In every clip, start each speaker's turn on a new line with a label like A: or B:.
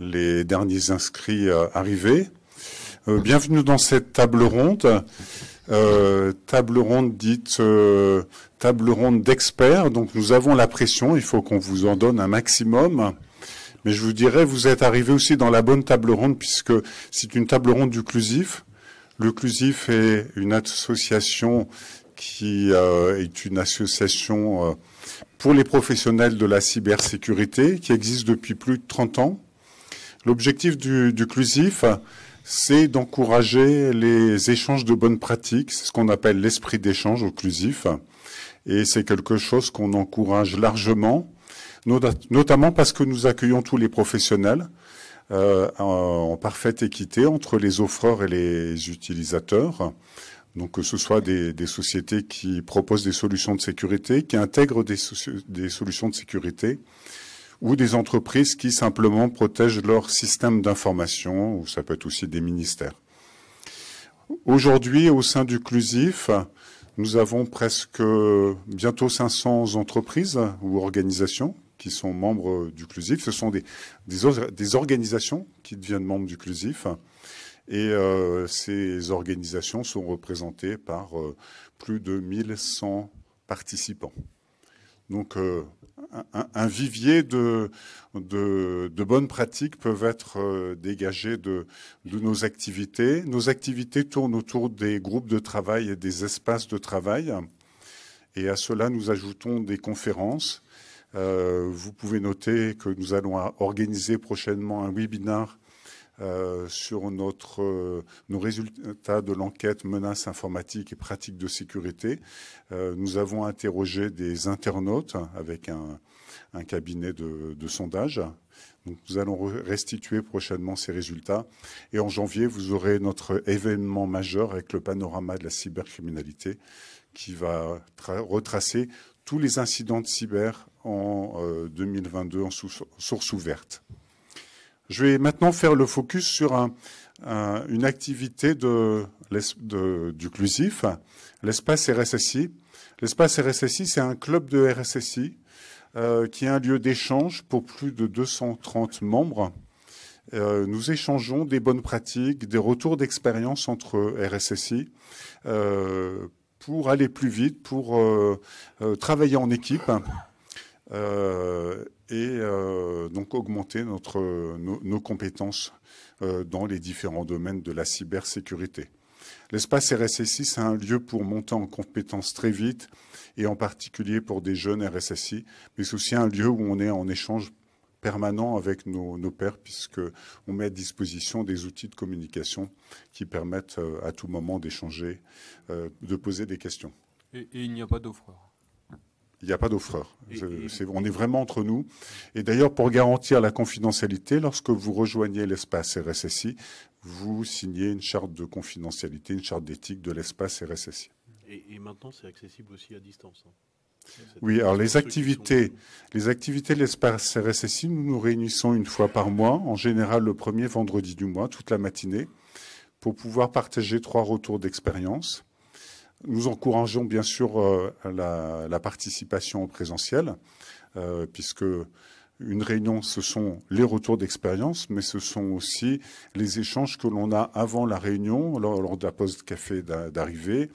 A: les derniers inscrits arrivés. Bienvenue dans cette table ronde. Table ronde dite table ronde d'experts. Donc nous avons la pression, il faut qu'on vous en donne un maximum. Mais je vous dirais, vous êtes arrivés aussi dans la bonne table ronde puisque c'est une table ronde du CLUSIF. Le CLUSIF est une association qui est une association pour les professionnels de la cybersécurité qui existe depuis plus de 30 ans. L'objectif du CLUSIF, c'est d'encourager les échanges de bonnes pratiques. C'est ce qu'on appelle l'esprit d'échange au CLUSIF. Et c'est quelque chose qu'on encourage largement, notamment parce que nous accueillons tous les professionnels en parfaite équité entre les offreurs et les utilisateurs. Donc que ce soit des sociétés qui proposent des solutions de sécurité, qui intègrent des solutions de sécurité, ou des entreprises qui simplement protègent leur système d'information, ou ça peut être aussi des ministères. Aujourd'hui, au sein du CLUSIF, nous avons presque bientôt 500 entreprises ou organisations qui sont membres du CLUSIF. Ce sont des organisations qui deviennent membres du CLUSIF. Et ces organisations sont représentées par plus de 1100 participants. Donc un vivier de bonnes pratiques peuvent être dégagées de nos activités. Nos activités tournent autour des groupes de travail et des espaces de travail. Et à cela, nous ajoutons des conférences. Vous pouvez noter que nous allons organiser prochainement un webinaire sur nos résultats de l'enquête menaces informatiques et pratiques de sécurité. Nous avons interrogé des internautes avec un cabinet de sondage. Donc, nous allons restituer prochainement ces résultats. Et en janvier, vous aurez notre événement majeur avec le panorama de la cybercriminalité qui va retracer tous les incidents de cyber en 2022 en source ouverte. Je vais maintenant faire le focus sur une activité du CLUSIF, l'espace RSSI. L'espace RSSI, c'est un club de RSSI qui est un lieu d'échange pour plus de 230 membres. Nous échangeons des bonnes pratiques, des retours d'expérience entre RSSI pour aller plus vite, pour travailler en équipe. Donc augmenter nos compétences dans les différents domaines de la cybersécurité. L'espace RSSI, c'est un lieu pour monter en compétences très vite et en particulier pour des jeunes RSSI, mais c'est aussi un lieu où on est en échange permanent avec nos pairs puisqu'on met à disposition des outils de communication qui permettent à tout moment d'échanger, de poser des questions.
B: Et il n'y a pas d'offreur?
A: Il n'y a pas d'offreur. On est vraiment entre nous. Et d'ailleurs, pour garantir la confidentialité, lorsque vous rejoignez l'espace RSSI, vous signez une charte de confidentialité, une charte d'éthique de l'espace RSSI.
C: Et maintenant, c'est accessible aussi à distance.
A: Oui, alors les activités de l'espace RSSI, nous nous réunissons une fois par mois, en général le premier vendredi du mois, toute la matinée, pour pouvoir partager 3 retours d'expérience. Nous encourageons bien sûr la participation en présentiel, puisque une réunion, ce sont les retours d'expérience, mais ce sont aussi les échanges que l'on a avant la réunion, lors de la pause café d'arrivée,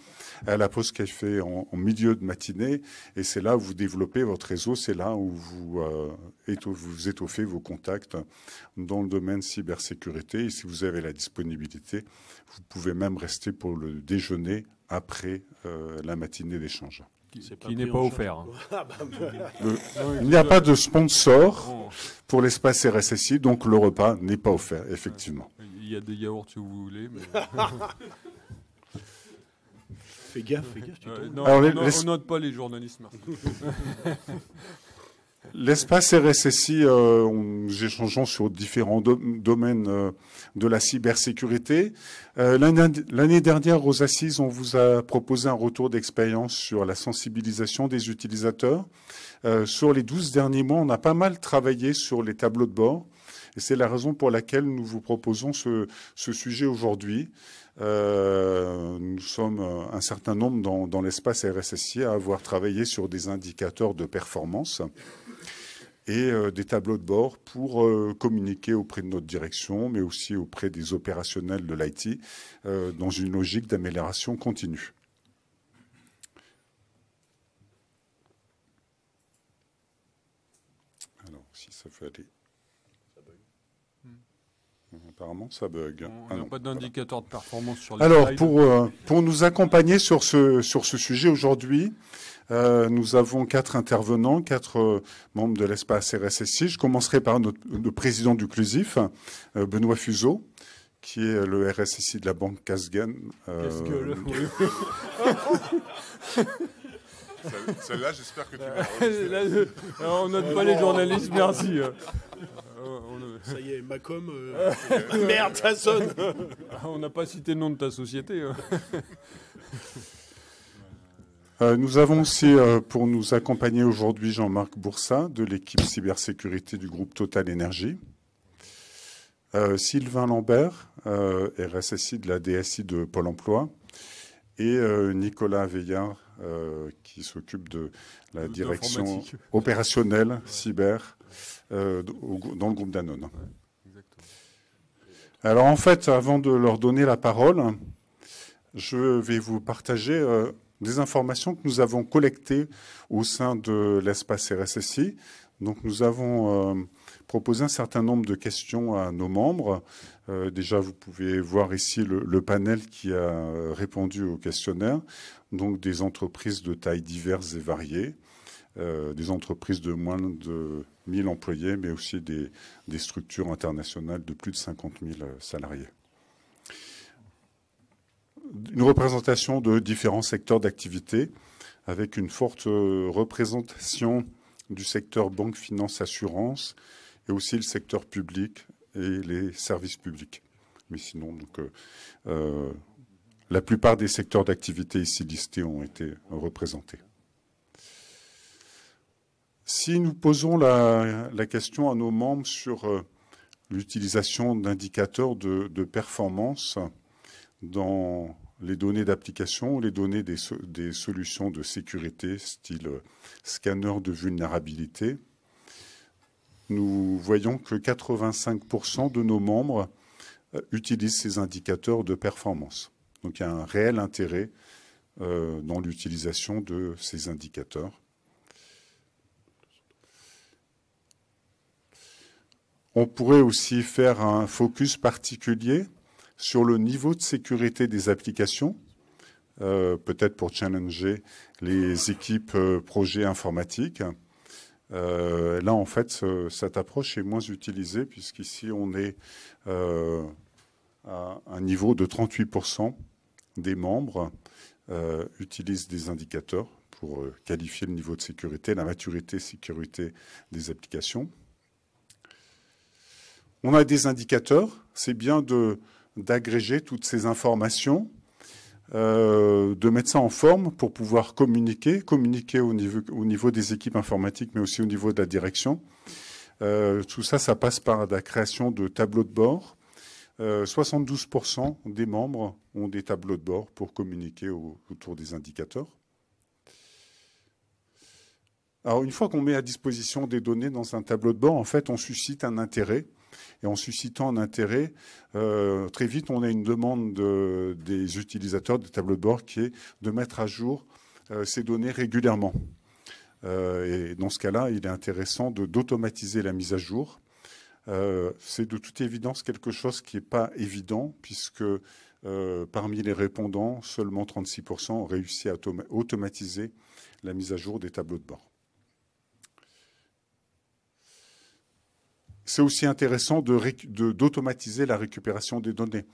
A: à la pause café en milieu de matinée, et c'est là où vous développez votre réseau, c'est là où vous étoffez vos contacts dans le domaine cybersécurité, et si vous avez la disponibilité, vous pouvez même rester pour le déjeuner après la matinée d'échange.
B: Qui n'est pas offert.
A: Il n'y a pas de sponsor pour l'espace RSSI, donc le repas n'est pas offert, effectivement.
B: Il y a des yaourts si vous voulez. Mais...
C: Fais gaffe, tu tombes.
B: Non, on note pas les journalistes.
A: L'espace RSSI, nous échangeons sur différents domaines de la cybersécurité. L'année dernière, aux Assises, on vous a proposé un retour d'expérience sur la sensibilisation des utilisateurs. Sur les 12 derniers mois, on a pas mal travaillé sur les tableaux de bord. Et c'est la raison pour laquelle nous vous proposons ce sujet aujourd'hui. Nous sommes un certain nombre dans l'espace RSSI à avoir travaillé sur des indicateurs de performance. et des tableaux de bord pour communiquer auprès de notre direction, mais aussi auprès des opérationnels de l'IT, dans une logique d'amélioration continue. Alors, si ça fait aller... Apparemment, ça bug.
B: On n'a pas d'indicateur de performance sur les
A: Alors,
B: slides.
A: pour nous accompagner sur ce sujet aujourd'hui, nous avons 4 intervenants, 4 membres de l'espace RSSI. Je commencerai par le président du CLUSIF, Benoît Fuseau, qui est le RSSI de la banque Casgen. Celle-là, j'espère que tu vas...
B: On note pas les journalistes, merci.
C: Ça y est, Macom. Merde, ça sonne.
B: On n'a pas cité le nom de ta société.
A: Nous avons aussi, pour nous accompagner aujourd'hui, Jean-Marc Boursat, de l'équipe cybersécurité du groupe Total Énergie. Sylvain Lambert, RSSI de la DSI de Pôle emploi. Et Nicolas Veillard, qui s'occupe de la direction opérationnelle cyber dans le groupe Danone. Alors en fait, avant de leur donner la parole, je vais vous partager des informations que nous avons collectées au sein de l'espace RSSI. Donc nous avons proposé un certain nombre de questions à nos membres. Déjà, vous pouvez voir ici le panel qui a répondu au questionnaire. Donc des entreprises de tailles diverses et variées, des entreprises de moins de 1000 employés, mais aussi des structures internationales de plus de 50 000 salariés. Une représentation de différents secteurs d'activité, avec une forte représentation du secteur banque, finance, assurance, et aussi le secteur public et les services publics. Mais sinon, donc, la plupart des secteurs d'activité ici listés ont été représentés. Si nous posons la question à nos membres sur l'utilisation d'indicateurs de performance dans les données d'application, les données des solutions de sécurité, style scanner de vulnérabilité, nous voyons que 85% de nos membres utilisent ces indicateurs de performance. Donc il y a un réel intérêt dans l'utilisation de ces indicateurs. On pourrait aussi faire un focus particulier sur le niveau de sécurité des applications, peut-être pour challenger les équipes projets informatiques. Là, en fait, cette approche est moins utilisée puisqu'ici, on est à un niveau de 38% des membres utilisent des indicateurs pour qualifier le niveau de sécurité, la maturité sécurité des applications. On a des indicateurs, c'est bien d'agréger toutes ces informations, de mettre ça en forme pour pouvoir communiquer au niveau des équipes informatiques, mais aussi au niveau de la direction. Tout ça, ça passe par la création de tableaux de bord. 72% des membres ont des tableaux de bord pour communiquer autour des indicateurs. Alors, une fois qu'on met à disposition des données dans un tableau de bord, en fait, on suscite un intérêt. Et en suscitant un intérêt, très vite, on a une demande des utilisateurs des tableaux de bord qui est de mettre à jour ces données régulièrement. Et dans ce cas-là, il est intéressant d'automatiser la mise à jour. C'est de toute évidence quelque chose qui n'est pas évident, puisque parmi les répondants, seulement 36% ont réussi à automatiser la mise à jour des tableaux de bord. C'est aussi intéressant d'automatiser la récupération des données.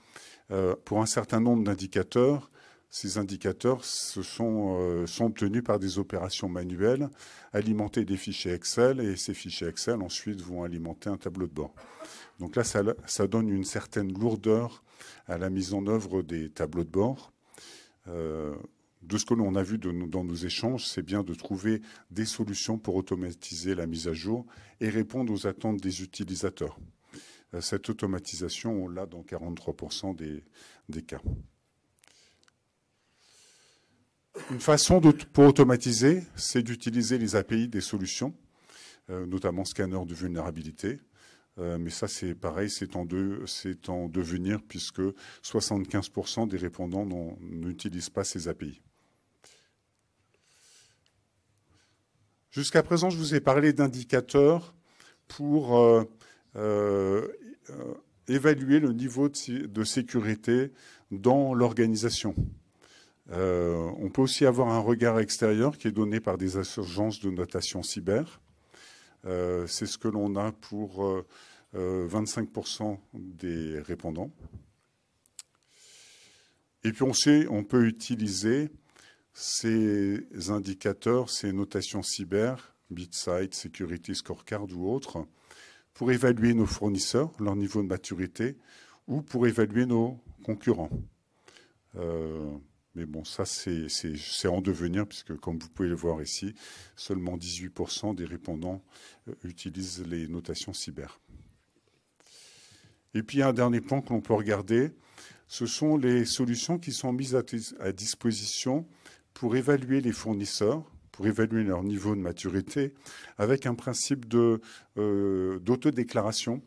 A: Pour un certain nombre d'indicateurs, ces indicateurs sont obtenus par des opérations manuelles, alimenter des fichiers Excel, et ces fichiers Excel ensuite vont alimenter un tableau de bord. Donc là, ça donne une certaine lourdeur à la mise en œuvre des tableaux de bord. De ce que l'on a vu dans nos échanges, c'est bien de trouver des solutions pour automatiser la mise à jour et répondre aux attentes des utilisateurs. Cette automatisation, on l'a dans 43% des cas. Une façon pour automatiser, c'est d'utiliser les API des solutions. notamment scanner de vulnérabilité. Mais ça, c'est pareil, c'est en devenir puisque 75% des répondants n'utilisent pas ces API. Jusqu'à présent, je vous ai parlé d'indicateurs pour évaluer le niveau de sécurité dans l'organisation. On peut aussi avoir un regard extérieur qui est donné par des agences de notation cyber. C'est ce que l'on a pour 25% des répondants. Et puis on peut utiliser ces indicateurs, ces notations cyber, BitSight, Security Scorecard ou autres, pour évaluer nos fournisseurs, leur niveau de maturité, ou pour évaluer nos concurrents. Mais bon, ça, c'est en devenir, puisque comme vous pouvez le voir ici, seulement 18% des répondants utilisent les notations cyber. Et puis, un dernier point que l'on peut regarder, ce sont les solutions qui sont mises à disposition pour évaluer les fournisseurs, pour évaluer leur niveau de maturité, avec un principe d'autodéclaration.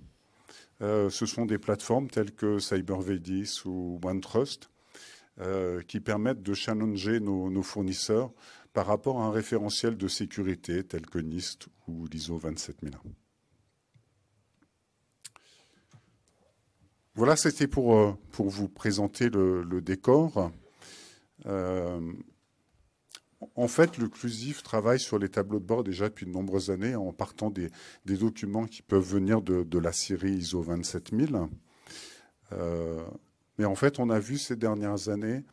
A: Ce sont des plateformes telles que CyberVadis ou OneTrust qui permettent de challenger nos fournisseurs par rapport à un référentiel de sécurité tel que NIST ou l'ISO 27001. Voilà, c'était pour vous présenter le décor. En fait, l'Uclusif travaille sur les tableaux de bord déjà depuis de nombreuses années en partant des documents qui peuvent venir de la série ISO 27000. Mais en fait, on a vu ces dernières années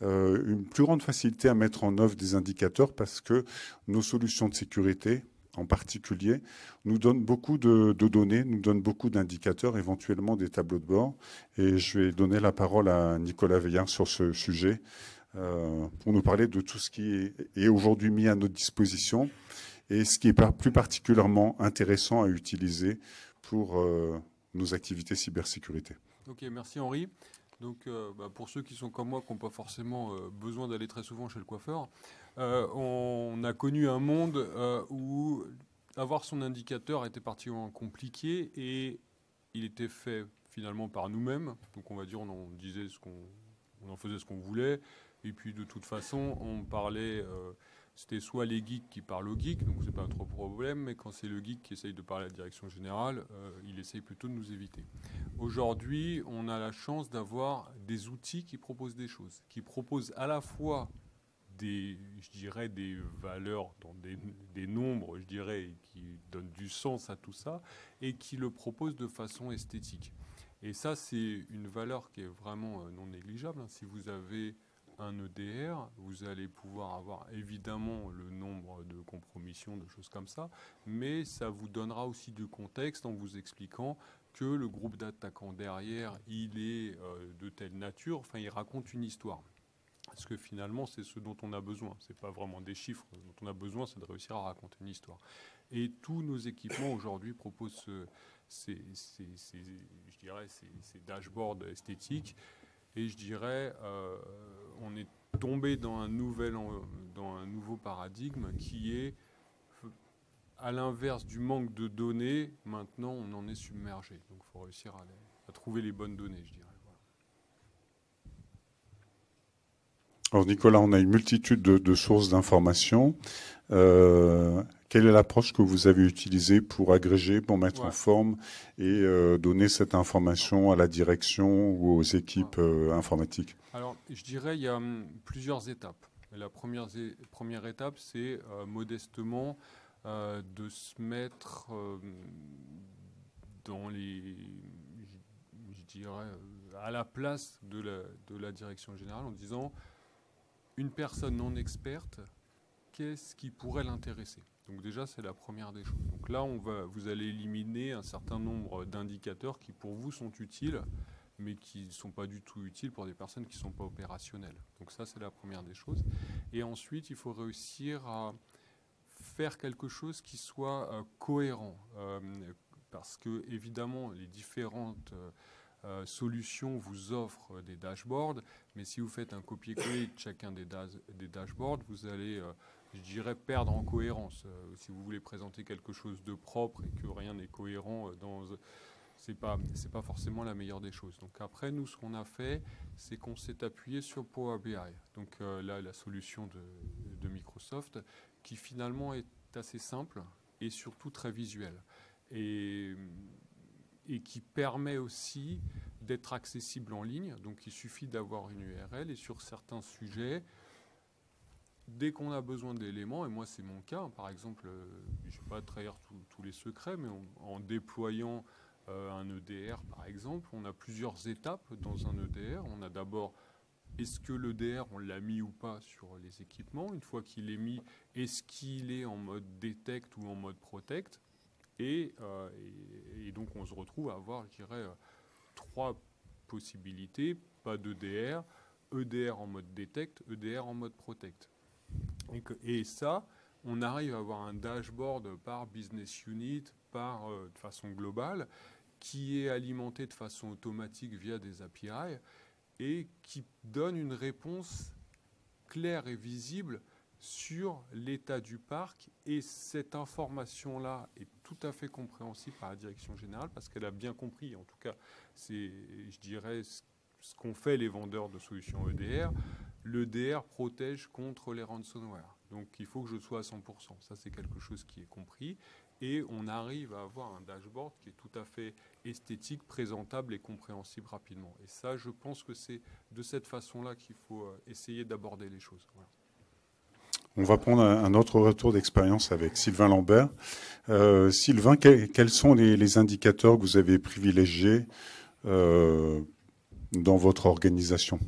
A: une plus grande facilité à mettre en œuvre des indicateurs parce que nos solutions de sécurité, en particulier, nous donnent beaucoup de données, nous donnent beaucoup d'indicateurs, éventuellement des tableaux de bord. Et je vais donner la parole à Nicolas Veillard sur ce sujet pour nous parler de tout ce qui est aujourd'hui mis à notre disposition et ce qui est plus particulièrement intéressant à utiliser pour nos activités cybersécurité.
B: Ok, merci Henri. Donc, pour ceux qui sont comme moi, qui n'ont pas forcément besoin d'aller très souvent chez le coiffeur, on a connu un monde où avoir son indicateur était particulièrement compliqué et il était fait finalement par nous-mêmes. Donc, on va dire, on en faisait ce qu'on voulait. Et puis, de toute façon, on parlait... c'était soit les geeks qui parlent aux geeks, donc c'est pas un trop problème, mais quand c'est le geek qui essaye de parler à la direction générale, il essaye plutôt de nous éviter. Aujourd'hui, on a la chance d'avoir des outils qui proposent des choses, qui proposent à la fois des valeurs dans des nombres, je dirais, qui donnent du sens à tout ça, et qui le proposent de façon esthétique. Et ça, c'est une valeur qui est vraiment non négligeable. Si vous avez un EDR, vous allez pouvoir avoir évidemment le nombre de compromissions, de choses comme ça, mais ça vous donnera aussi du contexte en vous expliquant que le groupe d'attaquants derrière, il est de telle nature, enfin il raconte une histoire. Parce que finalement, c'est ce dont on a besoin. C'est pas vraiment des chiffres dont on a besoin, c'est de réussir à raconter une histoire. Et tous nos équipements aujourd'hui proposent ces dashboards esthétiques. Et je dirais, on est tombé dans un nouveau paradigme qui est, à l'inverse du manque de données, maintenant on en est submergé. Donc il faut réussir à trouver les bonnes données, je dirais. Voilà.
A: Alors Nicolas, on a une multitude de sources d'informations. Quelle est l'approche que vous avez utilisée pour agréger, pour mettre en forme et donner cette information à la direction ou aux équipes informatiques?
B: Alors, je dirais il y a plusieurs étapes. La première étape, c'est modestement de se mettre dans à la place de la direction générale en disant une personne non experte, qu'est-ce qui pourrait l'intéresser? Donc déjà, c'est la première des choses. Donc là, vous allez éliminer un certain nombre d'indicateurs qui, pour vous, sont utiles, mais qui ne sont pas du tout utiles pour des personnes qui ne sont pas opérationnelles. Donc ça, c'est la première des choses. Et ensuite, il faut réussir à faire quelque chose qui soit cohérent. Parce que, évidemment, les différentes solutions vous offrent des dashboards, mais si vous faites un copier-coller de chacun des dashboards, vous allez je dirais, perdre en cohérence. Si vous voulez présenter quelque chose de propre et que rien n'est cohérent c'est pas forcément la meilleure des choses. Donc après, nous, ce qu'on a fait, c'est qu'on s'est appuyé sur Power BI. Donc là, la solution de Microsoft, qui finalement est assez simple et surtout très visuelle. Et qui permet aussi d'être accessible en ligne. Donc il suffit d'avoir une URL et sur certains sujets, dès qu'on a besoin d'éléments, et moi c'est mon cas, par exemple, je ne vais pas trahir tous les secrets, mais en déployant un EDR par exemple, on a plusieurs étapes dans un EDR. On a d'abord, est-ce que l'EDR, on l'a mis ou pas sur les équipements? Une fois qu'il est mis, est-ce qu'il est en mode detect ou en mode protect? Et donc on se retrouve à avoir, je dirais, 3 possibilités, pas d'EDR, EDR en mode detect, EDR en mode protect. Et ça, on arrive à avoir un dashboard par business unit, de façon globale, qui est alimenté de façon automatique via des API et qui donne une réponse claire et visible sur l'état du parc. Et cette information-là est tout à fait compréhensible par la direction générale parce qu'elle a bien compris, en tout cas, c'est, je dirais, ce qu'ont fait les vendeurs de solutions EDR. L'EDR protège contre les ransomware. Donc il faut que je sois à 100%. Ça, c'est quelque chose qui est compris. Et on arrive à avoir un dashboard qui est tout à fait esthétique, présentable et compréhensible rapidement. Et ça, je pense que c'est de cette façon-là qu'il faut essayer d'aborder les choses. Voilà.
A: On va prendre un autre retour d'expérience avec Sylvain Lambert. Sylvain, quels sont les indicateurs que vous avez privilégiés dans votre organisation?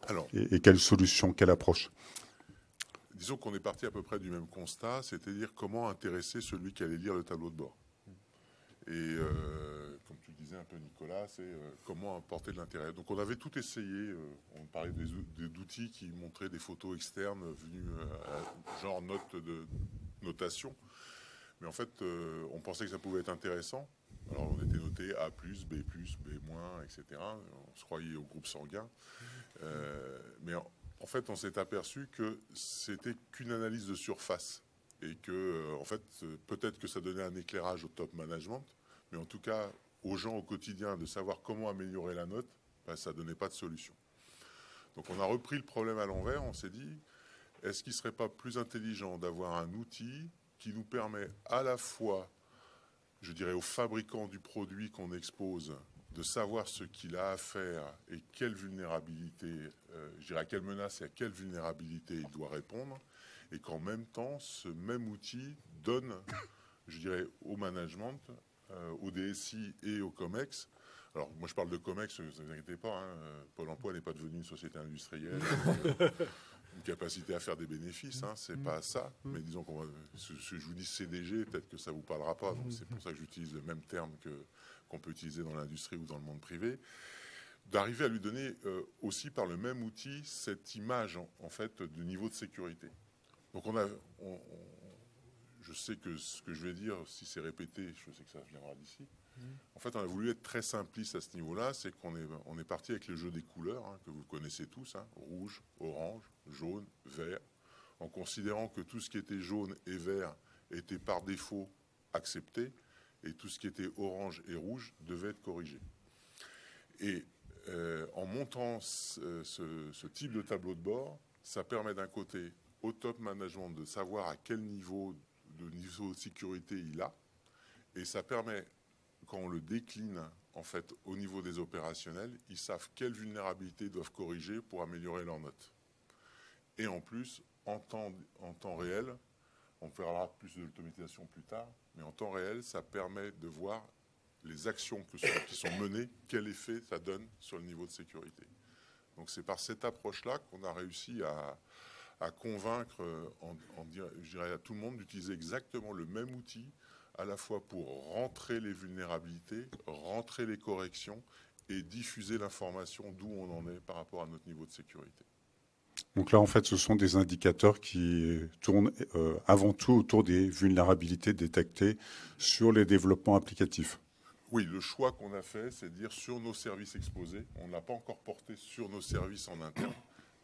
D: Alors,
A: et quelle solution, quelle approche?
D: Disons qu'on est parti à peu près du même constat, c'est-à-dire comment intéresser celui qui allait lire le tableau de bord. Et comme tu le disais un peu Nicolas, c'est comment apporter de l'intérêt. Donc on avait tout essayé, on parlait d'outils qui montraient des photos externes venues genre notation. Mais en fait, on pensait que ça pouvait être intéressant. Alors on était noté A+, B+, B-, etc. On se croyait au groupe sanguin. Mais en fait, on s'est aperçu que c'était qu'une analyse de surface et que, en fait, peut-être que ça donnait un éclairage au top management, mais en tout cas, aux gens au quotidien de savoir comment améliorer la note, ben, ça donnait pas de solution. Donc, on a repris le problème à l'envers. On s'est dit, est-ce qu'il serait pas plus intelligent d'avoir un outil qui nous permet à la fois, je dirais, aux fabricants du produit qu'on expose, de savoir ce qu'il a à faire et quelle vulnérabilité, je dirais à quelle menace et à quelle vulnérabilité il doit répondre, et qu'en même temps, ce même outil donne, je dirais, au management, au DSI et au COMEX. Alors, moi, je parle de COMEX, ne vous inquiétez pas, hein, Pôle emploi n'est pas devenu une société industrielle, une capacité à faire des bénéfices, hein, c'est pas ça. Mais disons ce que je vous dis CDG, peut-être que ça vous parlera pas, donc c'est pour ça que j'utilise le même terme qu'on peut utiliser dans l'industrie ou dans le monde privé, d'arriver à lui donner aussi par le même outil cette image en fait du niveau de sécurité. Donc je sais que ce que je vais dire, si c'est répété, je sais que ça viendra d'ici. En fait, on a voulu être très simpliste à ce niveau-là, c'est qu'on est parti avec le jeu des couleurs, hein, que vous connaissez tous, hein, rouge, orange, jaune, vert, en considérant que tout ce qui était jaune et vert était par défaut accepté, et tout ce qui était orange et rouge devait être corrigé. Et en montant ce type de tableau de bord, ça permet d'un côté au top management de savoir à quel niveau de sécurité il a, et ça permet, quand on le décline en fait au niveau des opérationnels, ils savent quelles vulnérabilités ils doivent corriger pour améliorer leur note. Et en plus, en temps réel, on parlera plus de l'automatisation plus tard, mais en temps réel, ça permet de voir les actions qui sont menées, quel effet ça donne sur le niveau de sécurité. Donc c'est par cette approche-là qu'on a réussi à convaincre, je dirais à tout le monde, d'utiliser exactement le même outil, à la fois pour rentrer les vulnérabilités, rentrer les corrections et diffuser l'information d'où on en est par rapport à notre niveau de sécurité.
A: Donc là, en fait, ce sont des indicateurs qui tournent avant tout autour des vulnérabilités détectées sur les développements applicatifs.
D: Oui, le choix qu'on a fait, c'est de dire sur nos services exposés, on ne l'a pas encore porté sur nos services en interne,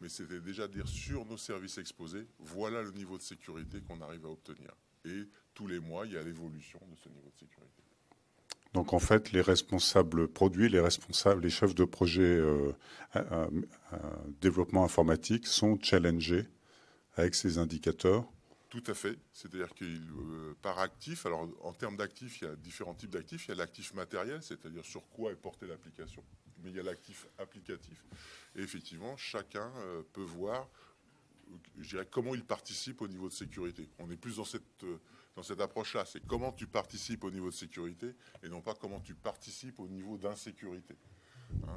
D: mais c'était déjà de dire sur nos services exposés, voilà le niveau de sécurité qu'on arrive à obtenir. Et tous les mois, il y a l'évolution de ce niveau de sécurité.
A: Donc en fait, les responsables produits, les chefs de projet développement informatique sont challengés avec ces indicateurs.
D: Tout à fait. C'est-à-dire qu'il par actif, alors en termes d'actifs, il y a différents types d'actifs. Il y a l'actif matériel, c'est-à-dire sur quoi est portée l'application. Mais il y a l'actif applicatif. Et effectivement, chacun peut voir, je dirais, comment il participe au niveau de sécurité. On est plus dans cette approche-là. C'est comment tu participes au niveau de sécurité et non pas comment tu participes au niveau d'insécurité.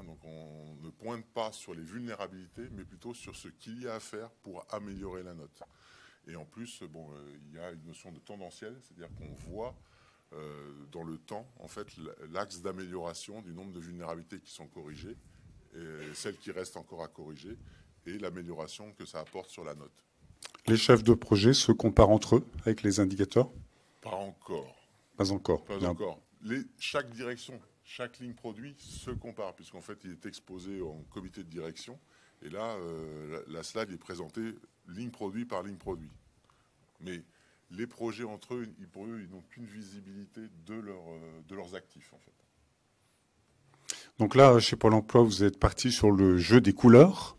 D: Donc on ne pointe pas sur les vulnérabilités, mais plutôt sur ce qu'il y a à faire pour améliorer la note. Et en plus, il y a une notion de tendanciel, c'est-à-dire qu'on voit dans le temps, en fait, l'axe d'amélioration du nombre de vulnérabilités qui sont corrigées, et celles qui restent encore à corriger, et l'amélioration que ça apporte sur la note.
A: Les chefs de projet se comparent entre eux avec les indicateurs?
D: Pas encore.
A: Pas encore.
D: Pas encore. Chaque direction, chaque ligne produit se compare, puisqu'en fait, il est exposé en comité de direction. Et là, la slide est présentée ligne produit par ligne produit. Mais les projets entre eux, pour eux, ils n'ont qu'une visibilité de leurs actifs, en fait.
A: Donc là, chez Pôle emploi, vous êtes parti sur le jeu des couleurs.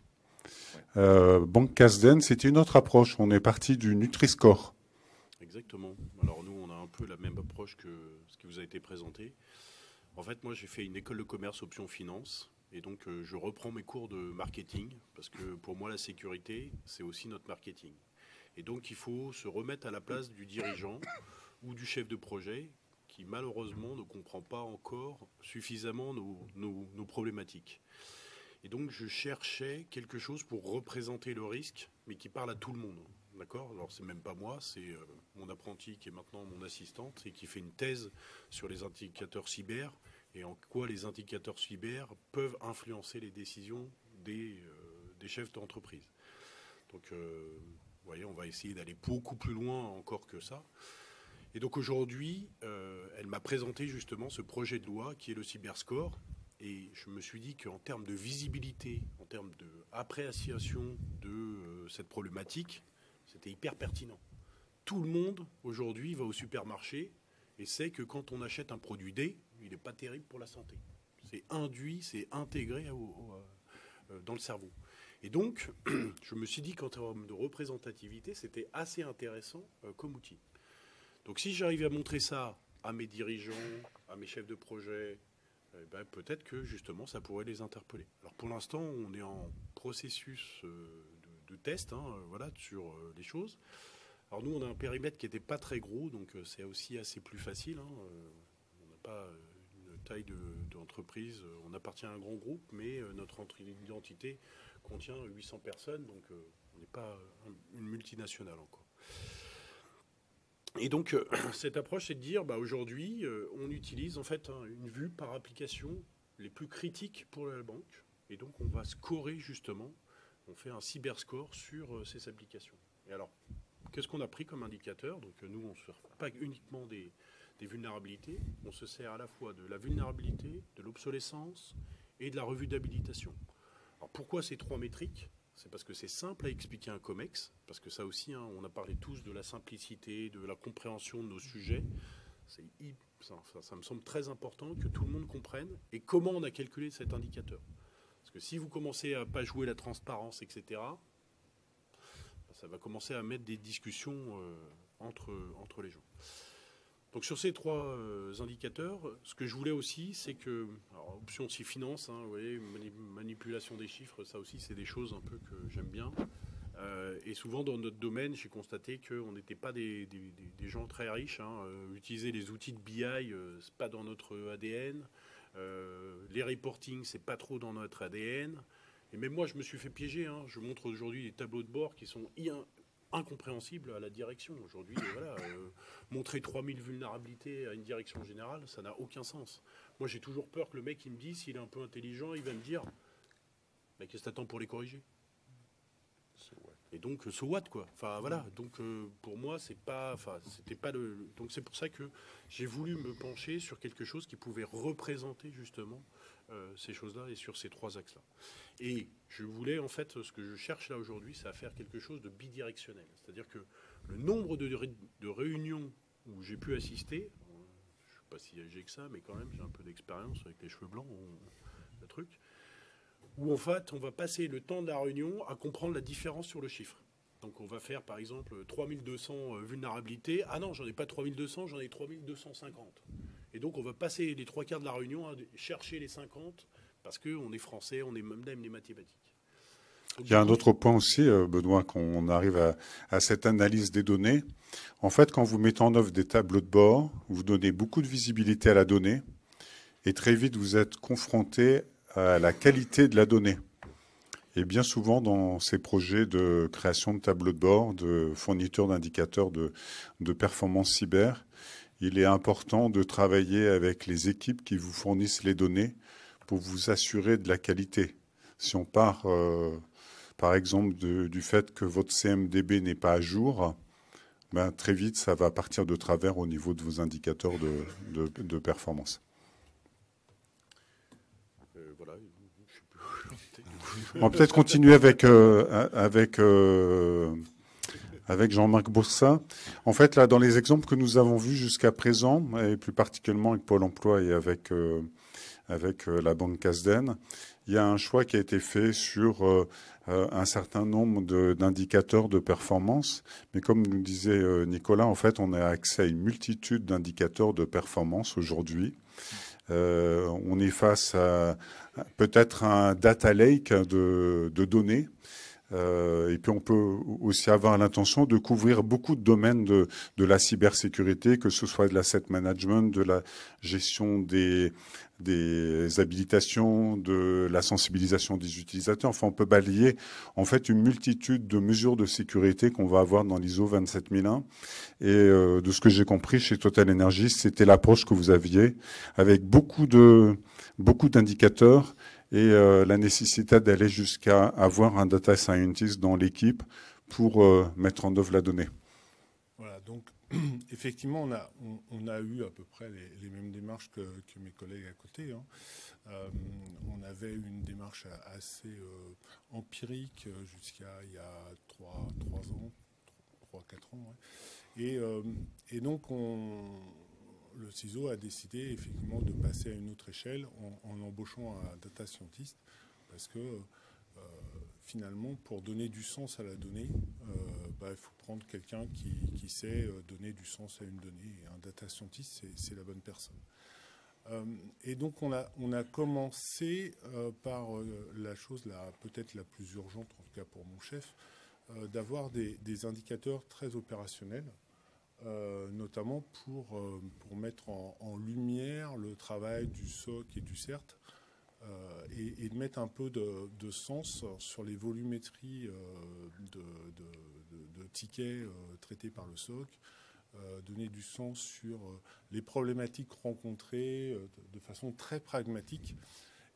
A: Ouais. Banque Casden, c'était une autre approche. On est parti du Nutri-Score.
C: Exactement. Alors nous, on a un peu la même approche que ce qui vous a été présenté. En fait, moi, j'ai fait une école de commerce option finance. Et donc, je reprends mes cours de marketing, parce que pour moi, la sécurité, c'est aussi notre marketing. Et donc, il faut se remettre à la place du dirigeant ou du chef de projet qui, malheureusement, ne comprend pas encore suffisamment nos problématiques. Et donc, je cherchais quelque chose pour représenter le risque, mais qui parle à tout le monde. D'accord ? Alors, c'est même pas moi, c'est mon apprenti qui est maintenant mon assistante et qui fait une thèse sur les indicateurs cyber et en quoi les indicateurs cyber peuvent influencer les décisions des chefs d'entreprise. Donc, vous voyez, on va essayer d'aller beaucoup plus loin encore que ça. Et donc aujourd'hui, elle m'a présenté justement ce projet de loi qui est le Cyberscore. Et je me suis dit qu'en termes de visibilité, en termes d'appréciation de cette problématique, c'était hyper pertinent. Tout le monde aujourd'hui va au supermarché et sait que quand on achète un produit D, il n'est pas terrible pour la santé. C'est induit, c'est intégré dans le cerveau. Et donc, je me suis dit qu'en termes de représentativité, c'était assez intéressant comme outil. Donc si j'arrive à montrer ça à mes dirigeants, à mes chefs de projet, peut-être que justement ça pourrait les interpeller. Alors pour l'instant, on est en processus de test voilà, sur les choses. Alors nous, on a un périmètre qui n'était pas très gros, donc c'est aussi assez plus facile. On n'a pas une taille d'entreprise, on appartient à un grand groupe, mais notre identité contient 800 personnes, donc on n'est pas une multinationale encore. Et donc, cette approche, c'est de dire, aujourd'hui, on utilise en fait une vue par application les plus critiques pour la banque. Et donc, on va scorer justement, on fait un cyberscore sur ces applications. Et alors, qu'est-ce qu'on a pris comme indicateur? Donc, nous, on ne se sert pas uniquement des vulnérabilités, on se sert à la fois de la vulnérabilité, de l'obsolescence et de la revue d'habilitation. Alors, pourquoi ces trois métriques? C'est parce que c'est simple à expliquer un COMEX, parce que ça aussi, on a parlé tous de la simplicité, de la compréhension de nos sujets. Ça me semble très important que tout le monde comprenne et comment on a calculé cet indicateur. Parce que si vous commencez à pas jouer la transparence, etc., ça va commencer à mettre des discussions entre les gens. Donc sur ces trois indicateurs, ce que je voulais aussi, c'est que, alors, option aussi finance, vous voyez, manipulation des chiffres, ça aussi c'est des choses un peu que j'aime bien. Et souvent dans notre domaine, j'ai constaté qu'on n'était pas des gens très riches. Utiliser les outils de BI, c'est pas dans notre ADN. Les reporting, c'est pas trop dans notre ADN. Et même moi, je me suis fait piéger. Je montre aujourd'hui des tableaux de bord qui sont incompréhensible à la direction. Aujourd'hui, montrer 3000 vulnérabilités à une direction générale, ça n'a aucun sens. Moi, j'ai toujours peur que le mec, il me dise, s'il est un peu intelligent, il va me dire, mais qu'est-ce que t'attends pour les corriger? Et donc, so what, quoi. Enfin, voilà. Donc, pour moi, c'était pas donc, c'est pour ça que j'ai voulu me pencher sur quelque chose qui pouvait représenter, justement, ces choses-là et sur ces 3 axes-là. Et je voulais, en fait, ce que je cherche là aujourd'hui, c'est à faire quelque chose de bidirectionnel. C'est-à-dire que le nombre de réunions où j'ai pu assister, je ne suis pas si âgé que ça, mais quand même, j'ai un peu d'expérience avec les cheveux blancs, le truc, où en fait, on va passer le temps de la réunion à comprendre la différence sur le chiffre. Donc on va faire par exemple 3200 vulnérabilités. Ah non, j'en ai pas 3200, j'en ai 3250. Et donc on va passer les 3 quarts de la réunion à chercher les 50 parce qu'on est français, on est même les mathématiques. Donc,
A: il y a un autre point aussi, Benoît, quand on arrive à cette analyse des données. En fait, quand vous mettez en œuvre des tableaux de bord, vous donnez beaucoup de visibilité à la donnée et très vite vous êtes confronté à la qualité de la donnée. Et bien souvent, dans ces projets de création de tableaux de bord, de fourniture d'indicateurs de performance cyber, il est important de travailler avec les équipes qui vous fournissent les données pour vous assurer de la qualité. Si on part, par exemple, du fait que votre CMDB n'est pas à jour, ben, très vite, ça va partir de travers au niveau de vos indicateurs de performance.
C: Voilà.
A: On va peut-être continuer avec Jean-Marc Boursa. En fait, là, dans les exemples que nous avons vus jusqu'à présent, et plus particulièrement avec Pôle emploi et avec la banque Casden, il y a un choix qui a été fait sur un certain nombre d'indicateurs de performance. Mais comme nous disait Nicolas, en fait, on a accès à une multitude d'indicateurs de performance aujourd'hui. On est face à peut-être un data lake de données. Et puis on peut aussi avoir l'intention de couvrir beaucoup de domaines de la cybersécurité, que ce soit de l'asset management, de la gestion des habilitations, de la sensibilisation des utilisateurs. Enfin, on peut balayer en fait une multitude de mesures de sécurité qu'on va avoir dans l'ISO 27001. Et de ce que j'ai compris chez Total Energy, c'était l'approche que vous aviez avec beaucoup d'indicateurs et la nécessité d'aller jusqu'à avoir un data scientist dans l'équipe pour mettre en œuvre la donnée.
E: Voilà, donc effectivement, on a eu à peu près les mêmes démarches que mes collègues à côté. Hein. On avait une démarche assez empirique jusqu'à il y a 3 ans, 3-4 ans. Ouais. Et donc, le CISO a décidé effectivement de passer à une autre échelle en embauchant un data scientist parce que finalement, pour donner du sens à la donnée, il faut prendre quelqu'un qui sait donner du sens à une donnée. Et un data scientist, c'est la bonne personne. Et donc, on a commencé par la chose peut-être la plus urgente, en tout cas pour mon chef, d'avoir des indicateurs très opérationnels. Notamment pour mettre en lumière le travail du SOC et du CERT et de mettre un peu de sens sur les volumétries de tickets traités par le SOC, donner du sens sur les problématiques rencontrées de façon très pragmatique.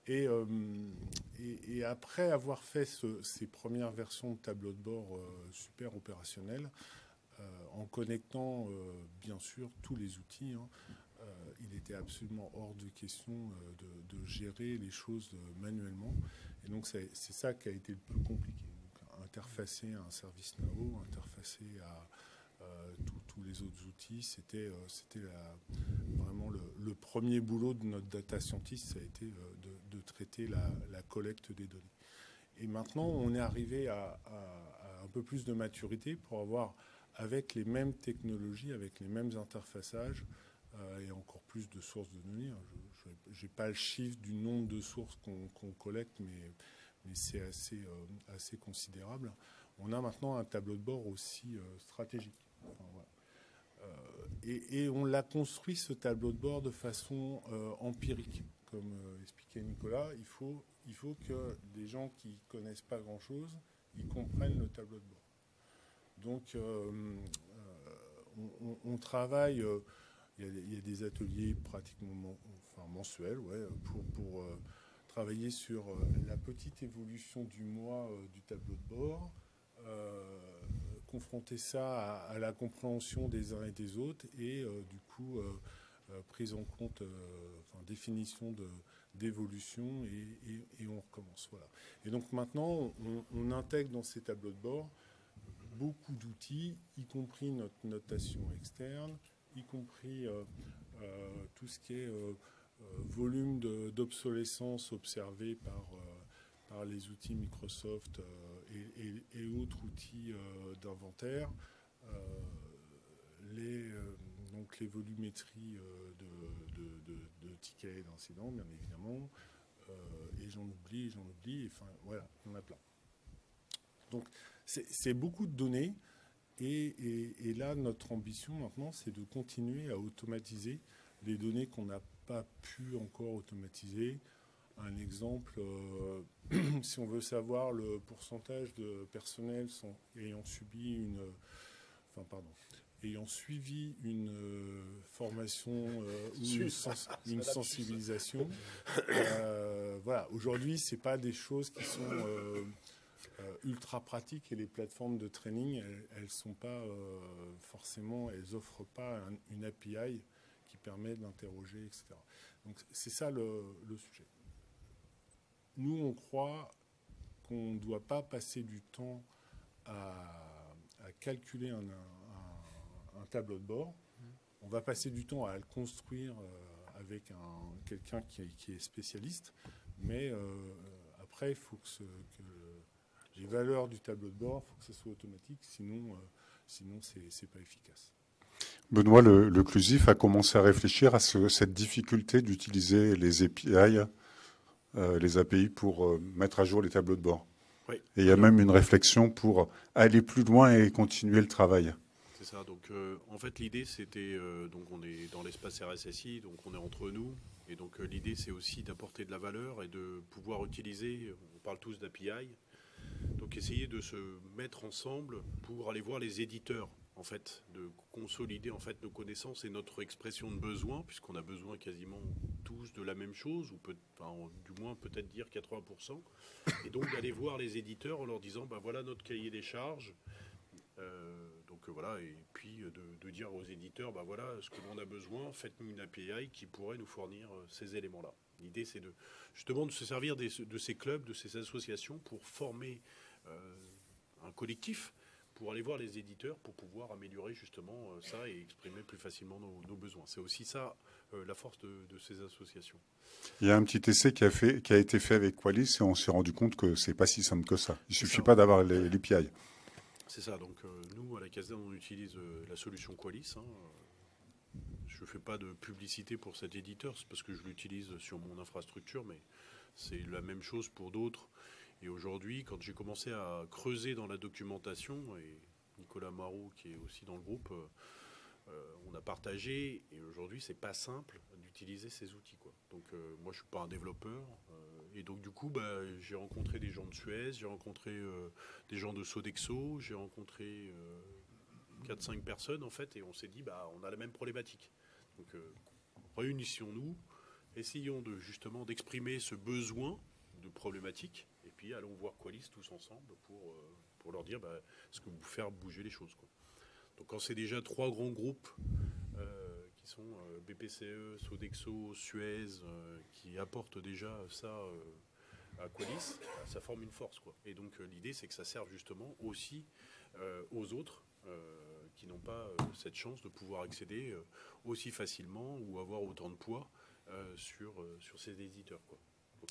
E: Et après avoir fait ces premières versions de tableau de bord super opérationnels, en connectant bien sûr tous les outils, il était absolument hors de question de gérer les choses manuellement. Et donc c'est ça qui a été le plus compliqué. Donc, interfacer à un service now, interfacer à tous les autres outils, c'était vraiment le premier boulot de notre data scientist, ça a été de traiter la collecte des données. Et maintenant, on est arrivé à un peu plus de maturité pour avoir, avec les mêmes technologies, avec les mêmes interfaçages et encore plus de sources de données. Je n'ai pas le chiffre du nombre de sources qu'on collecte, mais c'est assez considérable. On a maintenant un tableau de bord aussi stratégique. Enfin, voilà. Et on l'a construit, ce tableau de bord, de façon empirique. Comme expliquait Nicolas, il faut que des gens qui ne connaissent pas grand-chose, ils comprennent le tableau de bord. Donc, on travaille, il y a des ateliers pratiquement mensuels pour travailler sur la petite évolution du mois du tableau de bord, confronter ça à la compréhension des uns et des autres et du coup, prise en compte, définition d'évolution et on recommence. Voilà. Et donc maintenant, on intègre dans ces tableaux de bord beaucoup d'outils, y compris notre notation externe, y compris tout ce qui est volume d'obsolescence observé par les outils Microsoft et autres outils d'inventaire, donc les volumétries de tickets et d'incidents, bien évidemment, et j'en oublie, enfin voilà, il y en a plein. Donc c'est beaucoup de données, et là notre ambition maintenant c'est de continuer à automatiser les données qu'on n'a pas pu encore automatiser. Un exemple, si on veut savoir le pourcentage de personnel ayant suivi une formation ou une sensibilisation, voilà. Aujourd'hui, c'est pas des choses qui sont ultra pratiques, et les plateformes de training, elles sont pas forcément, elles offrent pas une API qui permet d'interroger, etc. Donc c'est ça le sujet. Nous, on croit qu'on ne doit pas passer du temps à calculer un tableau de bord. On va passer du temps à le construire avec quelqu'un qui est spécialiste. Mais après, il faut que les valeurs du tableau de bord, il faut que ce soit automatique. Sinon c'est pas efficace.
A: Benoît, le Clusif a commencé à réfléchir à cette difficulté d'utiliser les API pour mettre à jour les tableaux de bord.
C: Oui.
A: Et il y a même une réflexion pour aller plus loin et continuer le travail.
C: C'est ça. Donc, en fait, l'idée, c'était... donc, on est dans l'espace RSSI, donc on est entre nous. Et donc, l'idée, c'est aussi d'apporter de la valeur et de pouvoir utiliser... On parle tous d'API. Donc, essayer de se mettre ensemble pour aller voir les éditeurs, en fait, de consolider en fait nos connaissances et notre expression de besoin, puisqu'on a besoin quasiment tous de la même chose, ou du moins peut-être dire 80%, et donc d'aller voir les éditeurs en leur disant, ben voilà notre cahier des charges, voilà, et puis de dire aux éditeurs, ben voilà ce que l'on a besoin, faites-nous une API qui pourrait nous fournir ces éléments-là. L'idée, c'est justement de se servir de ces clubs, de ces associations pour former un collectif, pour aller voir les éditeurs, pour pouvoir améliorer justement ça et exprimer plus facilement nos besoins. C'est aussi ça la force de ces associations.
A: Il y a un petit essai qui a été fait avec Qualys, et on s'est rendu compte que c'est pas si simple que ça. Il suffit pas d'avoir l'API.
C: C'est ça. Donc nous, à la caserne, on utilise la solution Qualys. Je ne fais pas de publicité pour cet éditeur, c'est parce que je l'utilise sur mon infrastructure, mais c'est la même chose pour d'autres. Et aujourd'hui, quand j'ai commencé à creuser dans la documentation, et Nicolas Marot, qui est aussi dans le groupe, on a partagé, et aujourd'hui, c'est pas simple d'utiliser ces outils, quoi. Donc, moi, je suis pas un développeur, et donc, du coup, j'ai rencontré des gens de Suez, j'ai rencontré des gens de Sodexo, j'ai rencontré 4-5 personnes, en fait, et on s'est dit, on a la même problématique. Donc, réunissons-nous, essayons justement d'exprimer ce besoin de problématique, et puis allons voir Qualys tous ensemble pour leur dire ce que vous faire bouger les choses, quoi. Donc quand c'est déjà 3 grands groupes qui sont BPCE, Sodexo, Suez, qui apportent déjà ça à Qualys, ça forme une force, quoi. Et donc l'idée, c'est que ça serve justement aussi aux autres qui n'ont pas cette chance de pouvoir accéder aussi facilement ou avoir autant de poids sur ces éditeurs, quoi.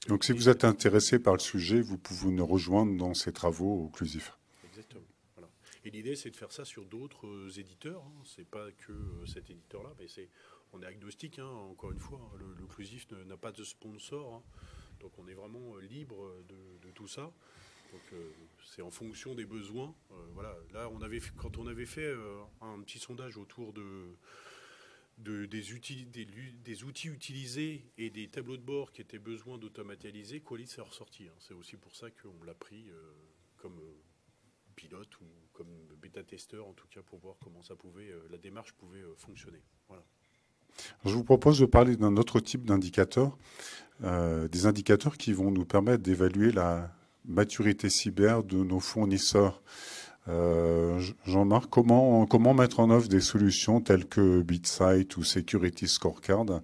A: Donc si vous êtes intéressé par le sujet, vous pouvez nous rejoindre dans ces travaux au Clusif.
C: Exactement. Voilà. Et l'idée, c'est de faire ça sur d'autres éditeurs. C'est pas que cet éditeur-là, mais on est agnostique, encore une fois. Le Clusif n'a pas de sponsor. Donc on est vraiment libre de tout ça. Donc c'est en fonction des besoins. Voilà. Là, quand on avait fait un petit sondage autour des outils utilisés et des tableaux de bord qui étaient besoin d'automatiser, Qualys est ressorti. C'est aussi pour ça qu'on l'a pris comme pilote ou comme bêta-testeur, en tout cas, pour voir comment la démarche pouvait fonctionner. Voilà.
A: Je vous propose de parler d'un autre type d'indicateurs, des indicateurs qui vont nous permettre d'évaluer la maturité cyber de nos fournisseurs. Jean-Marc, comment mettre en œuvre des solutions telles que BitSight ou Security Scorecard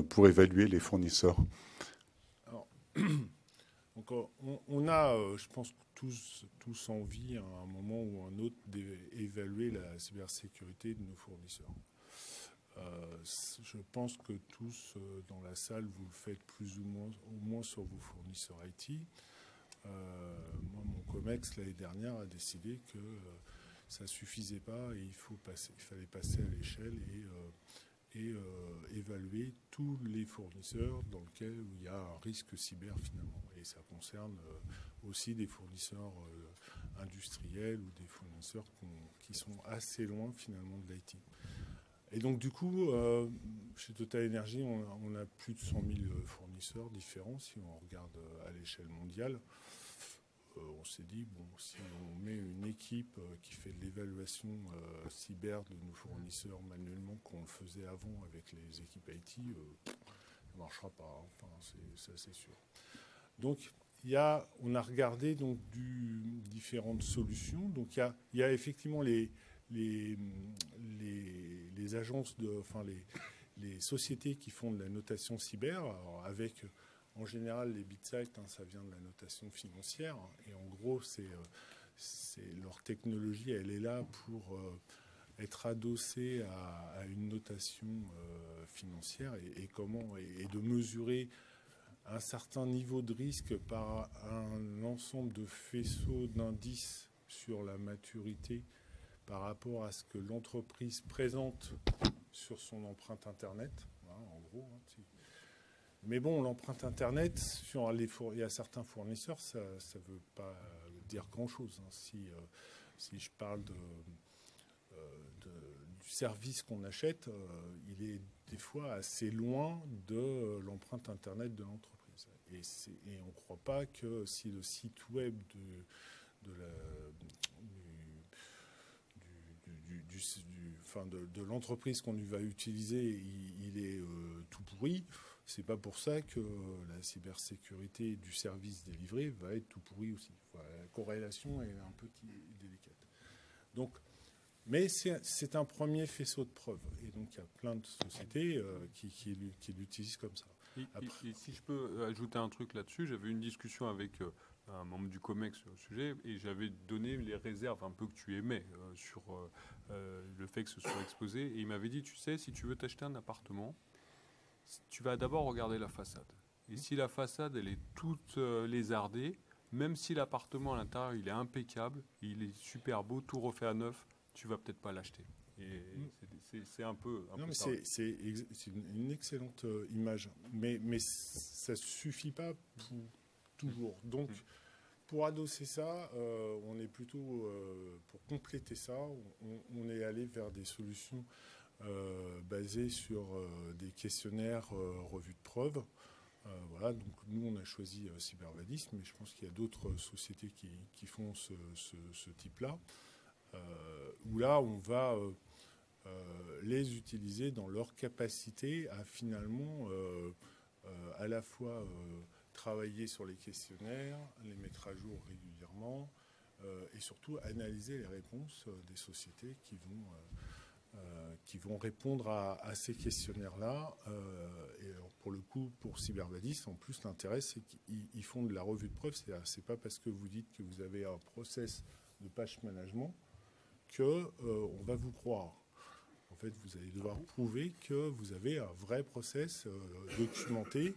A: pour évaluer les fournisseurs?
E: Alors, donc, on a, je pense, tous envie, à un moment ou un autre, d'évaluer la cybersécurité de nos fournisseurs. Je pense que tous dans la salle, vous le faites plus ou moins, au moins sur vos fournisseurs IT. Moi, mon COMEX, l'année dernière, a décidé que ça ne suffisait pas et il fallait passer à l'échelle et évaluer tous les fournisseurs dans lesquels il y a un risque cyber finalement. Et ça concerne aussi des fournisseurs industriels ou des fournisseurs qui sont assez loin finalement de l'IT. Et donc du coup, chez Total Energy, on a plus de 100 000 fournisseurs différents si on regarde à l'échelle mondiale. On s'est dit, bon, si on met une équipe qui fait de l'évaluation cyber de nos fournisseurs manuellement, qu'on le faisait avant avec les équipes IT, ça ne marchera pas. Enfin, c'est assez sûr. Donc, on a regardé donc, différentes solutions. Donc, il y a effectivement les agences, les sociétés qui font de la notation cyber, alors avec... En général, les BitSight, ça vient de la notation financière. Et en gros, leur technologie, elle est là pour être adossée à une notation financière et de mesurer un certain niveau de risque par un ensemble de faisceaux d'indices sur la maturité par rapport à ce que l'entreprise présente sur son empreinte Internet. Voilà, en gros, mais bon, l'empreinte Internet, il y a certains fournisseurs, ça ne veut pas dire grand-chose. Si je parle du service qu'on achète, il est des fois assez loin de l'empreinte Internet de l'entreprise. Et on ne croit pas que si le site web de l'entreprise qu'on va utiliser, il est tout pourri. C'est pas pour ça que la cybersécurité du service délivré va être tout pourri aussi. Voilà, la corrélation est un peu délicate. Donc, mais c'est un premier faisceau de preuves. Et donc, il y a plein de sociétés qui l'utilisent comme ça.
B: Et si je peux ajouter un truc là-dessus, j'avais une discussion avec un membre du COMEX sur le sujet et j'avais donné les réserves un peu que tu émets sur le fait que ce soit exposé. Et il m'avait dit, tu sais, si tu veux t'acheter un appartement, tu vas d'abord regarder la façade. Et si la façade, elle est toute lézardée, même si l'appartement à l'intérieur, il est impeccable, il est super beau, tout refait à neuf, tu vas peut-être pas l'acheter. Et c'est un peu...
E: Non, mais c'est une excellente image. Mais ça ne suffit pas toujours. Donc, pour adosser ça, on est plutôt... pour compléter ça, on est allé vers des solutions basées sur des questionnaires revue de preuves. Voilà, donc nous, on a choisi Cybervadis, mais je pense qu'il y a d'autres sociétés qui font ce type-là, où là, on va... les utiliser dans leur capacité à finalement à la fois travailler sur les questionnaires, les mettre à jour régulièrement et surtout analyser les réponses des sociétés qui vont répondre à ces questionnaires-là. Et alors pour le coup, pour Cybervadis, en plus, l'intérêt, c'est qu'ils font de la revue de preuve. C'est pas parce que vous dites que vous avez un process de patch management qu'on va vous croire. En fait, vous allez devoir prouver que vous avez un vrai process documenté.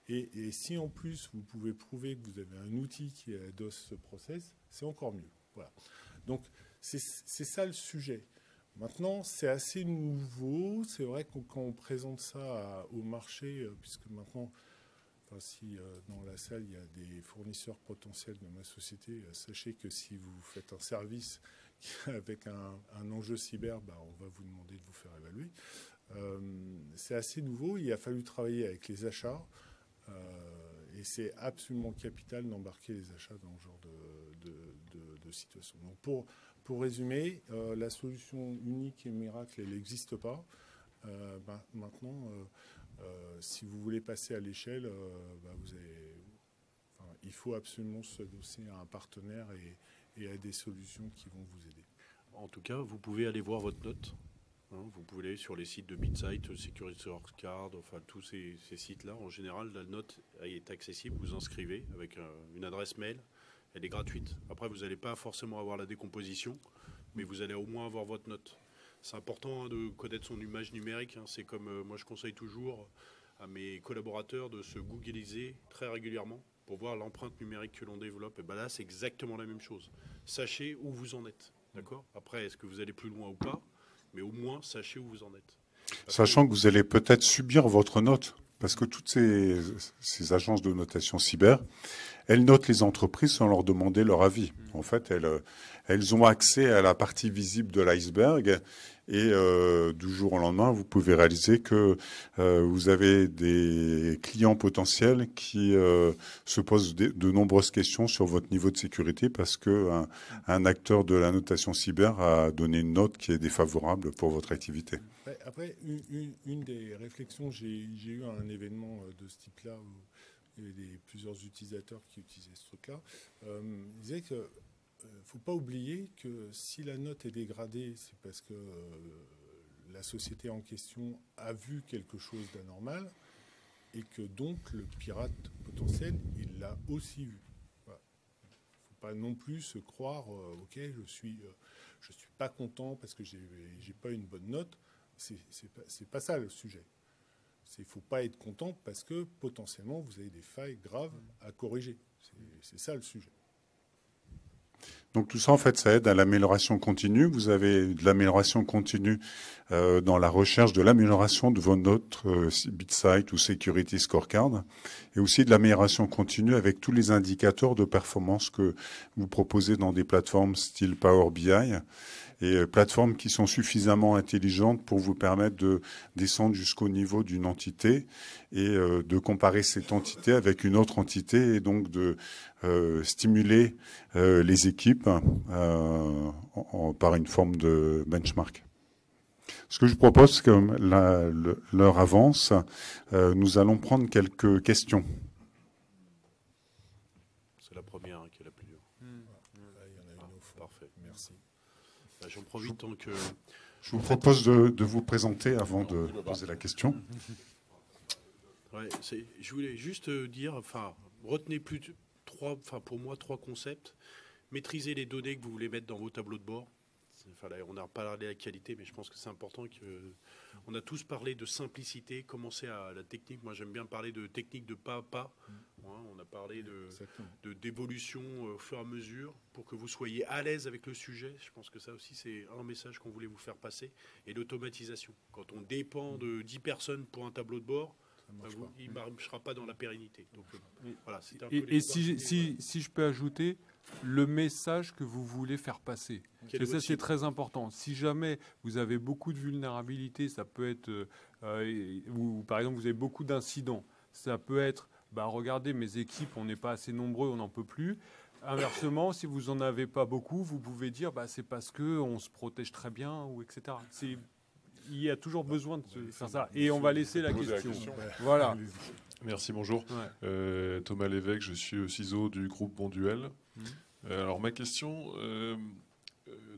E: Et si en plus, vous pouvez prouver que vous avez un outil qui adosse ce process, c'est encore mieux. Voilà. Donc, c'est ça le sujet. Maintenant, c'est assez nouveau. C'est vrai que quand on présente ça au marché, puisque maintenant, si dans la salle, il y a des fournisseurs potentiels de ma société, sachez que si vous faites un service avec un enjeu cyber, on va vous demander de vous faire évaluer. C'est assez nouveau. Il a fallu travailler avec les achats. Et c'est absolument capital d'embarquer les achats dans ce genre de situation. Donc pour résumer, la solution unique et miracle, elle n'existe pas. Maintenant, si vous voulez passer à l'échelle, il faut absolument se doser à un partenaire et à des solutions qui vont vous aider.
C: En tout cas, vous pouvez aller voir votre note Vous pouvez aller sur les sites de BitSight, Security Scorecard, enfin tous ces sites-là. En général, la note est accessible. Vous inscrivez avec une adresse mail. Elle est gratuite. Après, vous n'allez pas forcément avoir la décomposition, mais vous allez au moins avoir votre note. C'est important de connaître son image numérique. C'est comme moi, je conseille toujours à mes collaborateurs de se googliser très régulièrement pour voir l'empreinte numérique que l'on développe. Et ben là, c'est exactement la même chose. Sachez où vous en êtes. D'accord ? Après, est-ce que vous allez plus loin ou pas ? Mais au moins, sachez où vous en êtes.
A: Sachant que vous allez peut-être subir votre note, parce que toutes ces agences de notation cyber, elles notent les entreprises sans leur demander leur avis. En fait, elles ont accès à la partie visible de l'iceberg et du jour au lendemain, vous pouvez réaliser que vous avez des clients potentiels qui se posent de nombreuses questions sur votre niveau de sécurité parce que un acteur de la notation cyber a donné une note qui est défavorable pour votre activité.
E: Après, une des réflexions, j'ai eu un événement de ce type-là où il y avait plusieurs utilisateurs qui utilisaient ce truc-là. Ils disaient que faut pas oublier que si la note est dégradée, c'est parce que la société en question a vu quelque chose d'anormal et que donc le pirate potentiel, il l'a aussi vu. Voilà. Faut pas non plus se croire, ok, je suis pas content parce que j'ai pas une bonne note. C'est pas ça le sujet. Il ne faut pas être content parce que potentiellement vous avez des failles graves à corriger. C'est ça le sujet.
A: Donc tout ça, en fait, ça aide à l'amélioration continue. Vous avez de l'amélioration continue dans la recherche de l'amélioration de vos notes BitSight ou Security Scorecard, et aussi de l'amélioration continue avec tous les indicateurs de performance que vous proposez dans des plateformes style Power BI, et plateformes qui sont suffisamment intelligentes pour vous permettre de descendre jusqu'au niveau d'une entité et de comparer cette entité avec une autre entité et donc de stimuler les équipes par une forme de benchmark. Ce que je propose, c'est que l'heure avance, nous allons prendre quelques questions.
C: C'est la première qui est la plus dure.
E: Il y en a une au fond.
C: Parfait.
E: Merci.
C: J'en profite tant que...
A: Je vous propose de vous présenter avant de poser la question.
C: Ouais, je voulais juste dire, retenez pour moi, trois concepts. Maîtrisez les données que vous voulez mettre dans vos tableaux de bord. Là, on n'a pas parlé de la qualité, mais je pense que c'est important on a tous parlé de simplicité, commencer à la technique. Moi, j'aime bien parler de technique de pas à pas. On a parlé d'évolution au fur et à mesure pour que vous soyez à l'aise avec le sujet. Je pense que ça aussi, c'est un message qu'on voulait vous faire passer. Et l'automatisation. Quand on dépend de 10 personnes pour un tableau de bord, il ne marchera pas dans la pérennité. Donc, voilà, c'était un peu
B: et si je peux ajouter, le message que vous voulez faire passer. Et ça, c'est très important. Si jamais vous avez beaucoup de vulnérabilités, ça peut être, ou par exemple, vous avez beaucoup d'incidents, ça peut être, regardez, mes équipes, on n'est pas assez nombreux, on n'en peut plus. Inversement, si vous n'en avez pas beaucoup, vous pouvez dire, c'est parce qu'on se protège très bien, ou etc. Il y a toujours besoin de faire ça. Et on va laisser la question. Voilà.
F: Merci, bonjour.
B: Ouais.
F: Thomas Lévesque, je suis au CISO du groupe Bonduel. Alors ma question,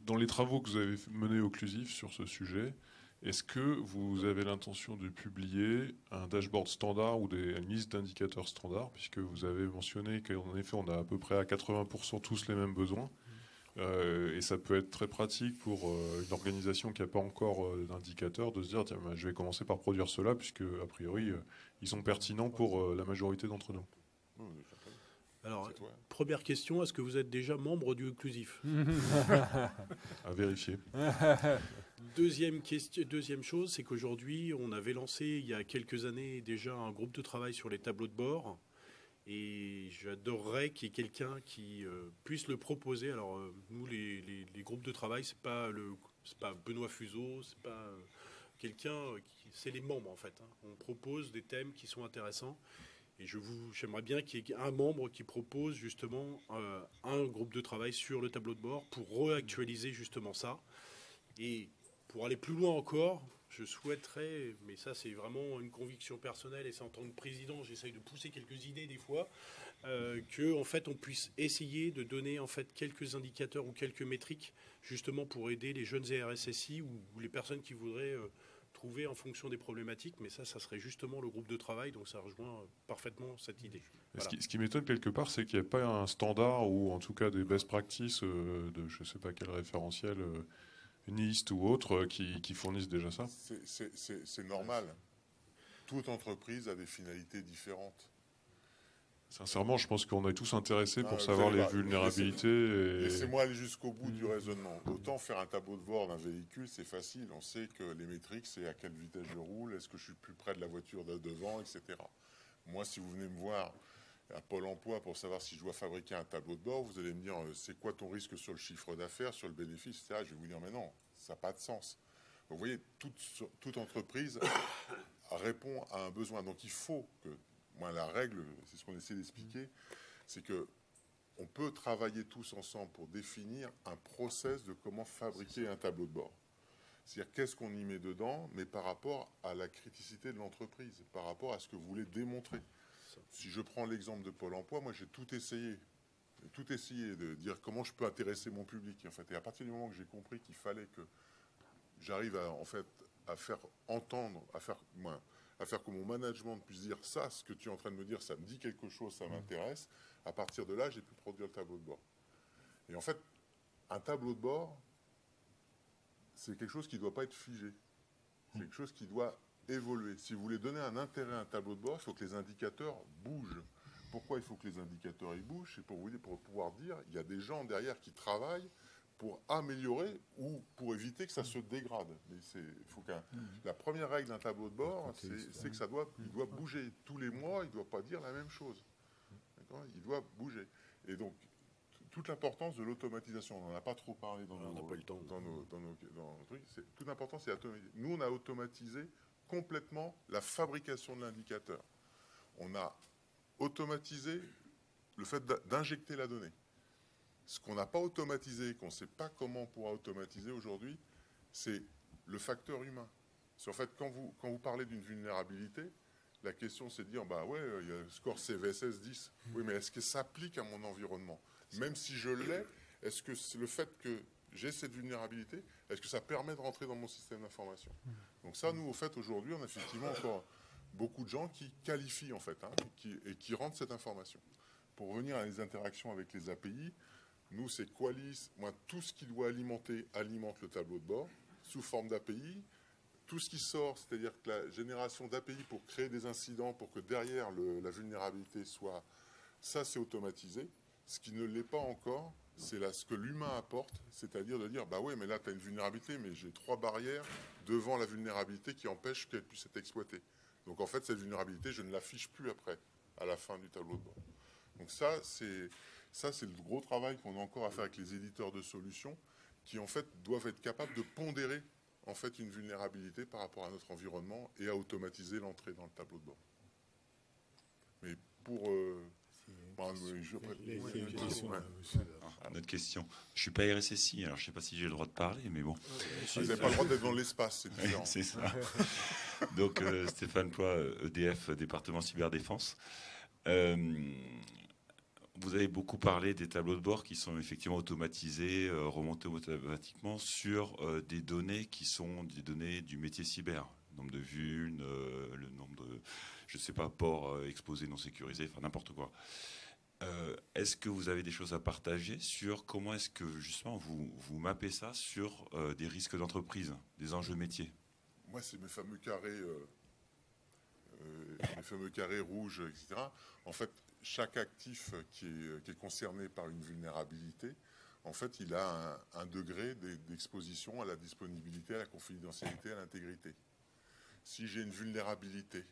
F: dans les travaux que vous avez menés au Clusif sur ce sujet, est-ce que vous avez l'intention de publier un dashboard standard ou une liste d'indicateurs standards, puisque vous avez mentionné qu'en effet on a à peu près à 80% tous les mêmes besoins, et ça peut être très pratique pour une organisation qui n'a pas encore d'indicateurs de se dire tiens, je vais commencer par produire cela, puisque a priori ils sont pertinents pour la majorité d'entre nous.
C: Alors, première question, est-ce que vous êtes déjà membre du Clusif ?
F: À vérifier.
C: Deuxième chose, c'est qu'aujourd'hui, on avait lancé il y a quelques années déjà un groupe de travail sur les tableaux de bord. Et j'adorerais qu'il y ait quelqu'un qui puisse le proposer. Alors, nous, les groupes de travail, c'est pas Benoît Fuseau, c'est pas quelqu'un, c'est les membres en fait. On propose des thèmes qui sont intéressants. Et j'aimerais bien qu'il y ait un membre qui propose justement un groupe de travail sur le tableau de bord pour réactualiser justement ça. Et pour aller plus loin encore, je souhaiterais, mais ça c'est vraiment une conviction personnelle et c'est en tant que président, j'essaye de pousser quelques idées des fois, que en fait on puisse essayer de donner en fait quelques indicateurs ou quelques métriques justement pour aider les jeunes RSSI ou les personnes qui voudraient trouver en fonction des problématiques. Mais ça serait justement le groupe de travail, donc ça rejoint parfaitement cette idée. Voilà.
F: Ce qui m'étonne quelque part, c'est qu'il n'y a pas un standard ou en tout cas des best practices de je ne sais pas quel référentiel, NIST ou autre, qui fournissent déjà ça.
D: C'est normal. Toute entreprise a des finalités différentes.
F: Sincèrement, je pense qu'on est tous intéressés pour savoir les vulnérabilités.
D: Laissez-moi aller jusqu'au bout du raisonnement. Autant faire un tableau de bord d'un véhicule, c'est facile. On sait que les métriques, c'est à quelle vitesse je roule, est-ce que je suis plus près de la voiture de devant, etc. Moi, si vous venez me voir à Pôle emploi pour savoir si je dois fabriquer un tableau de bord, vous allez me dire c'est quoi ton risque sur le chiffre d'affaires, sur le bénéfice, etc. Je vais vous dire mais non, ça n'a pas de sens. Vous voyez, toute entreprise répond à un besoin. Donc il faut que, moi la règle, c'est ce qu'on essaie d'expliquer, c'est que on peut travailler tous ensemble pour définir un process de comment fabriquer un tableau de bord. C'est-à-dire qu'est-ce qu'on y met dedans, mais par rapport à la criticité de l'entreprise, par rapport à ce que vous voulez démontrer. Si je prends l'exemple de Pôle emploi, moi j'ai tout essayé de dire comment je peux intéresser mon public. En fait, et à partir du moment que j'ai compris qu'il fallait que j'arrive à faire entendre, à faire que mon management puisse dire ça, ce que tu es en train de me dire, ça me dit quelque chose, ça m'intéresse. À partir de là, j'ai pu produire le tableau de bord. Et en fait, un tableau de bord, c'est quelque chose qui ne doit pas être figé. C'est quelque chose qui doit évoluer. Si vous voulez donner un intérêt à un tableau de bord, il faut que les indicateurs bougent. Pourquoi il faut que les indicateurs ils bougent? C'est pour pouvoir dire il y a des gens derrière qui travaillent pour améliorer ou pour éviter que ça se dégrade. Mais la première règle d'un tableau de bord, c'est que il doit bouger. Tous les mois, il ne doit pas dire la même chose. Il doit bouger. Et donc, toute l'importance de l'automatisation, on n'en a pas trop parlé dans nos trucs. Toute l'importance, c'est automatiser. Nous, on a automatisé complètement la fabrication de l'indicateur. On a automatisé le fait d'injecter la donnée. Ce qu'on n'a pas automatisé, qu'on ne sait pas comment on pourra automatiser aujourd'hui, c'est le facteur humain. En fait, quand vous parlez d'une vulnérabilité, la question c'est de dire, bah ouais, il y a le score CVSS 10. Oui, mais est-ce que ça s'applique à mon environnement? Même si je l'ai, est-ce que le fait que j'ai cette vulnérabilité, est-ce que ça permet de rentrer dans mon système d'information? Donc ça, nous, au fait, aujourd'hui, on a effectivement encore beaucoup de gens qui qualifient, en fait, et qui rendent cette information. Pour revenir à les interactions avec les API, nous, c'est Qualys. Moi, tout ce qui doit alimenter alimente le tableau de bord sous forme d'API. Tout ce qui sort, c'est-à-dire que la génération d'API pour créer des incidents, pour que derrière la vulnérabilité soit... Ça, c'est automatisé. Ce qui ne l'est pas encore, c'est ce que l'humain apporte, c'est-à-dire de dire, bah oui, mais là, tu as une vulnérabilité, mais j'ai 3 barrières devant la vulnérabilité qui empêchent qu'elle puisse être exploitée. Donc, en fait, cette vulnérabilité, je ne l'affiche plus après, à la fin du tableau de bord. Donc ça, c'est le gros travail qu'on a encore à faire avec les éditeurs de solutions qui, en fait, doivent être capables de pondérer, en fait, une vulnérabilité par rapport à notre environnement et à automatiser l'entrée dans le tableau de bord. Mais pour...
G: Notre question. Je ne suis pas RSSI, alors je ne sais pas si j'ai le droit de parler, mais bon.
D: Vous n'avez pas le droit d'être dans l'espace, c'est différent.
G: C'est ça. Donc, Stéphane Ploy, EDF, département cyberdéfense. Vous avez beaucoup parlé des tableaux de bord qui sont effectivement automatisés, remontés automatiquement sur des données qui sont des données du métier cyber. Le nombre de vulnes, le nombre de, je ne sais pas, ports exposés, non sécurisés, enfin n'importe quoi. Est-ce que vous avez des choses à partager sur comment est-ce que justement vous mappez ça sur des risques d'entreprise, des enjeux métiers?
D: Moi, c'est mes fameux carrés rouges, etc. En fait, chaque actif qui est concerné par une vulnérabilité, en fait, il a un degré d'exposition à la disponibilité, à la confidentialité, à l'intégrité. Si j'ai une vulnérabilité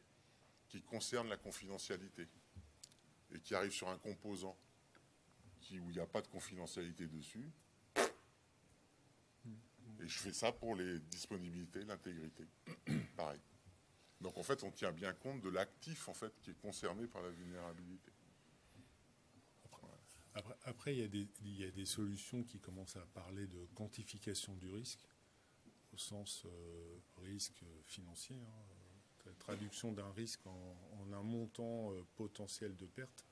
D: qui concerne la confidentialité et qui arrive sur un composant où il n'y a pas de confidentialité dessus, et je fais ça pour les disponibilités, l'intégrité. Pareil. Donc en fait, on tient bien compte de l'actif en fait, qui est concerné par la vulnérabilité.
E: Après, il y a des solutions qui commencent à parler de quantification du risque, au sens risque financier, traduction d'un risque en un montant potentiel de perte.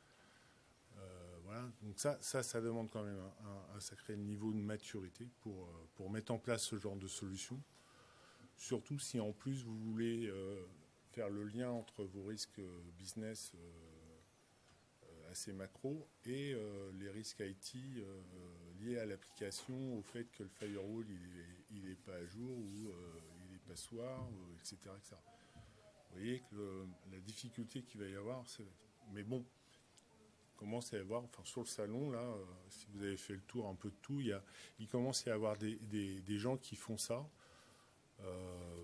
E: voilà. Donc ça demande quand même un sacré niveau de maturité pour mettre en place ce genre de solution. Surtout si en plus vous voulez faire le lien entre vos risques business assez macro et les risques IT liés à l'application, au fait que le firewall il est pas à jour ou il est pas soir, etc., etc. Vous voyez que la difficulté qu'il va y avoir, mais bon, commence à y avoir, enfin sur le salon là, si vous avez fait le tour un peu de tout, il commence à y avoir des gens qui font ça.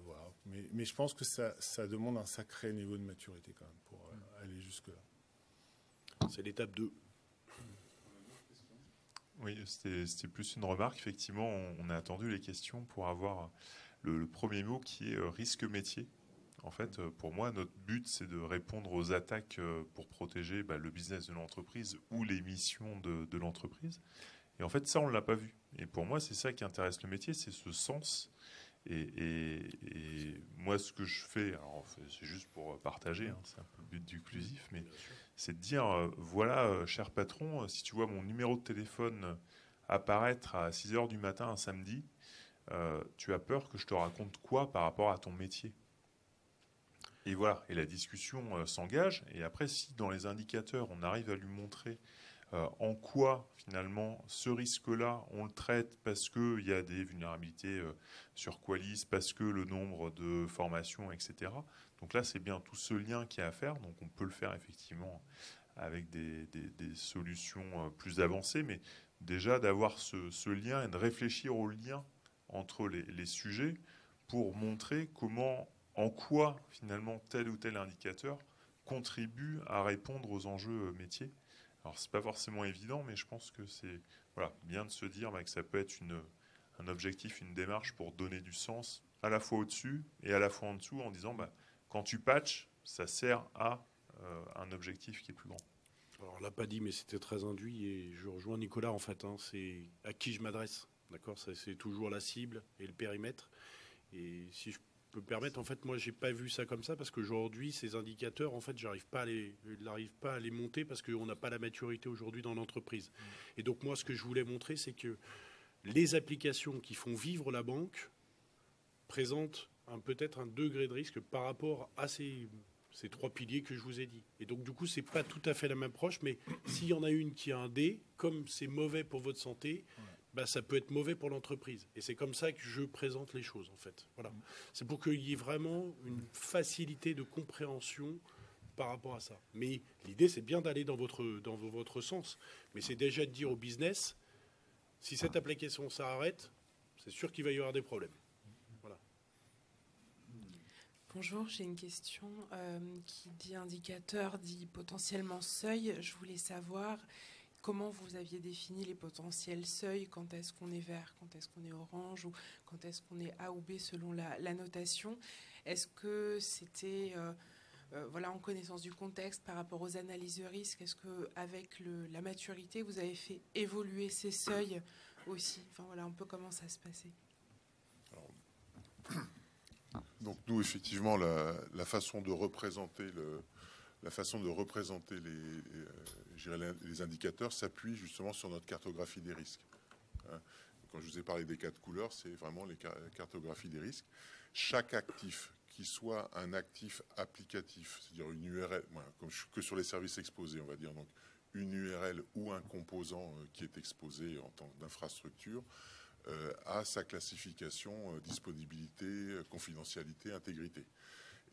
E: Voilà. Mais je pense que ça demande un sacré niveau de maturité quand même pour aller jusque-là.
C: C'est l'étape 2.
H: Oui, c'était plus une remarque. Effectivement, on a attendu les questions pour avoir le premier mot qui est risque métier. En fait, pour moi, notre but, c'est de répondre aux attaques pour protéger le business de l'entreprise ou les missions de l'entreprise. Et en fait, ça, on ne l'a pas vu. Et pour moi, c'est ça qui intéresse le métier, c'est ce sens. Et moi, ce que je fais, alors c'est juste pour partager, hein, c'est un peu le but du Clusif, mais c'est de dire, voilà, cher patron, si tu vois mon numéro de téléphone apparaître à 6 heures du matin un samedi, tu as peur que je te raconte quoi par rapport à ton métier ? Et voilà, et la discussion s'engage. Et après, si dans les indicateurs, on arrive à lui montrer en quoi, finalement, ce risque-là, on le traite parce qu'il y a des vulnérabilités sur Qualys, parce que le nombre de formations, etc. Donc là, c'est bien tout ce lien qu'il y a à faire. Donc on peut le faire effectivement avec des solutions plus avancées, mais déjà d'avoir ce lien et de réfléchir au lien entre les sujets pour montrer comment, en quoi, finalement, tel ou tel indicateur contribue à répondre aux enjeux métiers. Alors, c'est pas forcément évident, mais je pense que c'est bien de se dire que ça peut être un objectif, une démarche pour donner du sens à la fois au-dessus et à la fois en dessous, en disant quand tu patches, ça sert à un objectif qui est plus grand.
C: Alors, on l'a pas dit, mais c'était très induit et je rejoins Nicolas en fait. C'est à qui je m'adresse, d'accord ? C'est toujours la cible et le périmètre. Et si je peux me permettre, en fait, moi, j'ai pas vu ça comme ça parce qu'aujourd'hui, ces indicateurs, en fait, j'arrive pas à les monter parce qu'on n'a pas la maturité aujourd'hui dans l'entreprise. Et donc, moi, ce que je voulais montrer, c'est que les applications qui font vivre la banque présentent peut-être un degré de risque par rapport à ces 3 piliers que je vous ai dit. Et donc, du coup, c'est pas tout à fait la même approche, mais s'il y en a une qui a un D, comme c'est mauvais pour votre santé, ça peut être mauvais pour l'entreprise. Et c'est comme ça que je présente les choses, en fait. Voilà. C'est pour qu'il y ait vraiment une facilité de compréhension par rapport à ça. Mais l'idée, c'est bien d'aller dans votre sens. Mais c'est déjà de dire au business, si cette application s'arrête, c'est sûr qu'il va y avoir des problèmes. Voilà.
I: Bonjour, j'ai une question qui dit indicateur, dit potentiellement seuil. Je voulais savoir comment vous aviez défini les potentiels seuils, quand est-ce qu'on est vert, quand est-ce qu'on est orange, ou quand est-ce qu'on est A ou B selon la notation. Est-ce que c'était en connaissance du contexte par rapport aux analyses de risque? Est-ce qu'avec la maturité, vous avez fait évoluer ces seuils aussi? Enfin voilà un peu comment ça se passait.
D: Donc nous, effectivement, la façon de représenter les indicateurs s'appuie justement sur notre cartographie des risques. Quand je vous ai parlé des 4 couleurs, c'est vraiment les cartographies des risques. Chaque actif, qui soit un actif applicatif, c'est-à-dire une URL, que sur les services exposés, on va dire, donc une URL ou un composant qui est exposé en tant d'infrastructure, a sa classification, disponibilité, confidentialité, intégrité.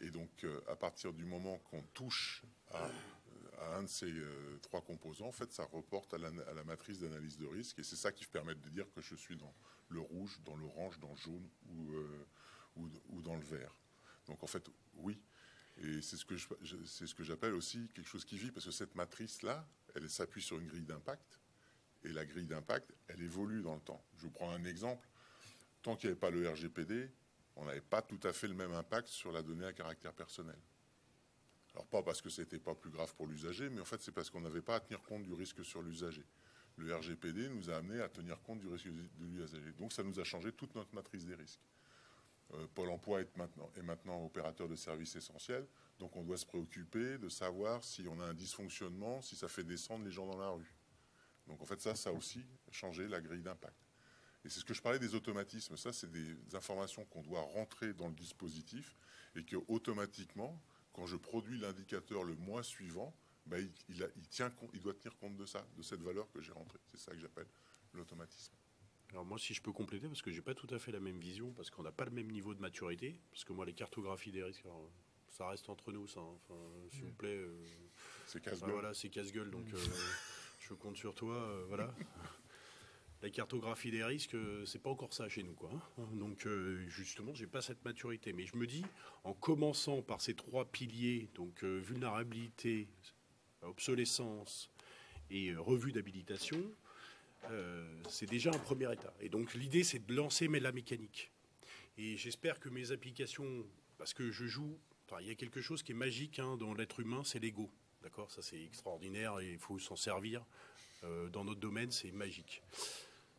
D: Et donc, à partir du moment qu'on touche à un de ces 3 composants, en fait, ça reporte à la matrice d'analyse de risque. Et c'est ça qui permet de dire que je suis dans le rouge, dans l'orange, dans le jaune ou dans le vert. Donc, en fait, oui. Et c'est ce que j'appelle aussi quelque chose qui vit, parce que cette matrice-là, elle s'appuie sur une grille d'impact. Et la grille d'impact, elle évolue dans le temps. Je vous prends un exemple. Tant qu'il n'y avait pas le RGPD, on n'avait pas tout à fait le même impact sur la donnée à caractère personnel. Alors, pas parce que ce n'était pas plus grave pour l'usager, mais en fait, c'est parce qu'on n'avait pas à tenir compte du risque sur l'usager. Le RGPD nous a amené à tenir compte du risque de l'usager. Donc, ça nous a changé toute notre matrice des risques. Pôle emploi est maintenant opérateur de services essentiels. Donc, on doit se préoccuper de savoir si on a un dysfonctionnement, si ça fait descendre les gens dans la rue. Donc en fait, ça a aussi changé la grille d'impact. Et c'est ce que je parlais des automatismes. Ça, c'est des informations qu'on doit rentrer dans le dispositif et que automatiquement, quand je produis l'indicateur le mois suivant, ben, il doit tenir compte de ça, de cette valeur que j'ai rentrée. C'est ça que j'appelle l'automatisme.
C: Alors moi, si je peux compléter, parce que j'ai pas tout à fait la même vision, parce qu'on n'a pas le même niveau de maturité, parce que moi, les cartographies des risques, alors, ça reste entre nous, ça. Hein. Enfin, s'il vous plaît.
D: C'est casse-gueule.
C: Voilà, c'est casse-gueule, donc je compte sur toi. Voilà. La cartographie des risques, c'est pas encore ça chez nous, quoi. Hein. Donc justement, j'ai pas cette maturité. Mais je me dis, en commençant par ces 3 piliers, donc vulnérabilité, obsolescence et revue d'habilitation. C'est déjà un premier état. Et donc l'idée, c'est de lancer la mécanique. Et j'espère que mes applications, parce que il y a quelque chose qui est magique hein, dans l'être humain, c'est l'ego. D'accord, ça c'est extraordinaire et il faut s'en servir. Dans notre domaine, c'est magique.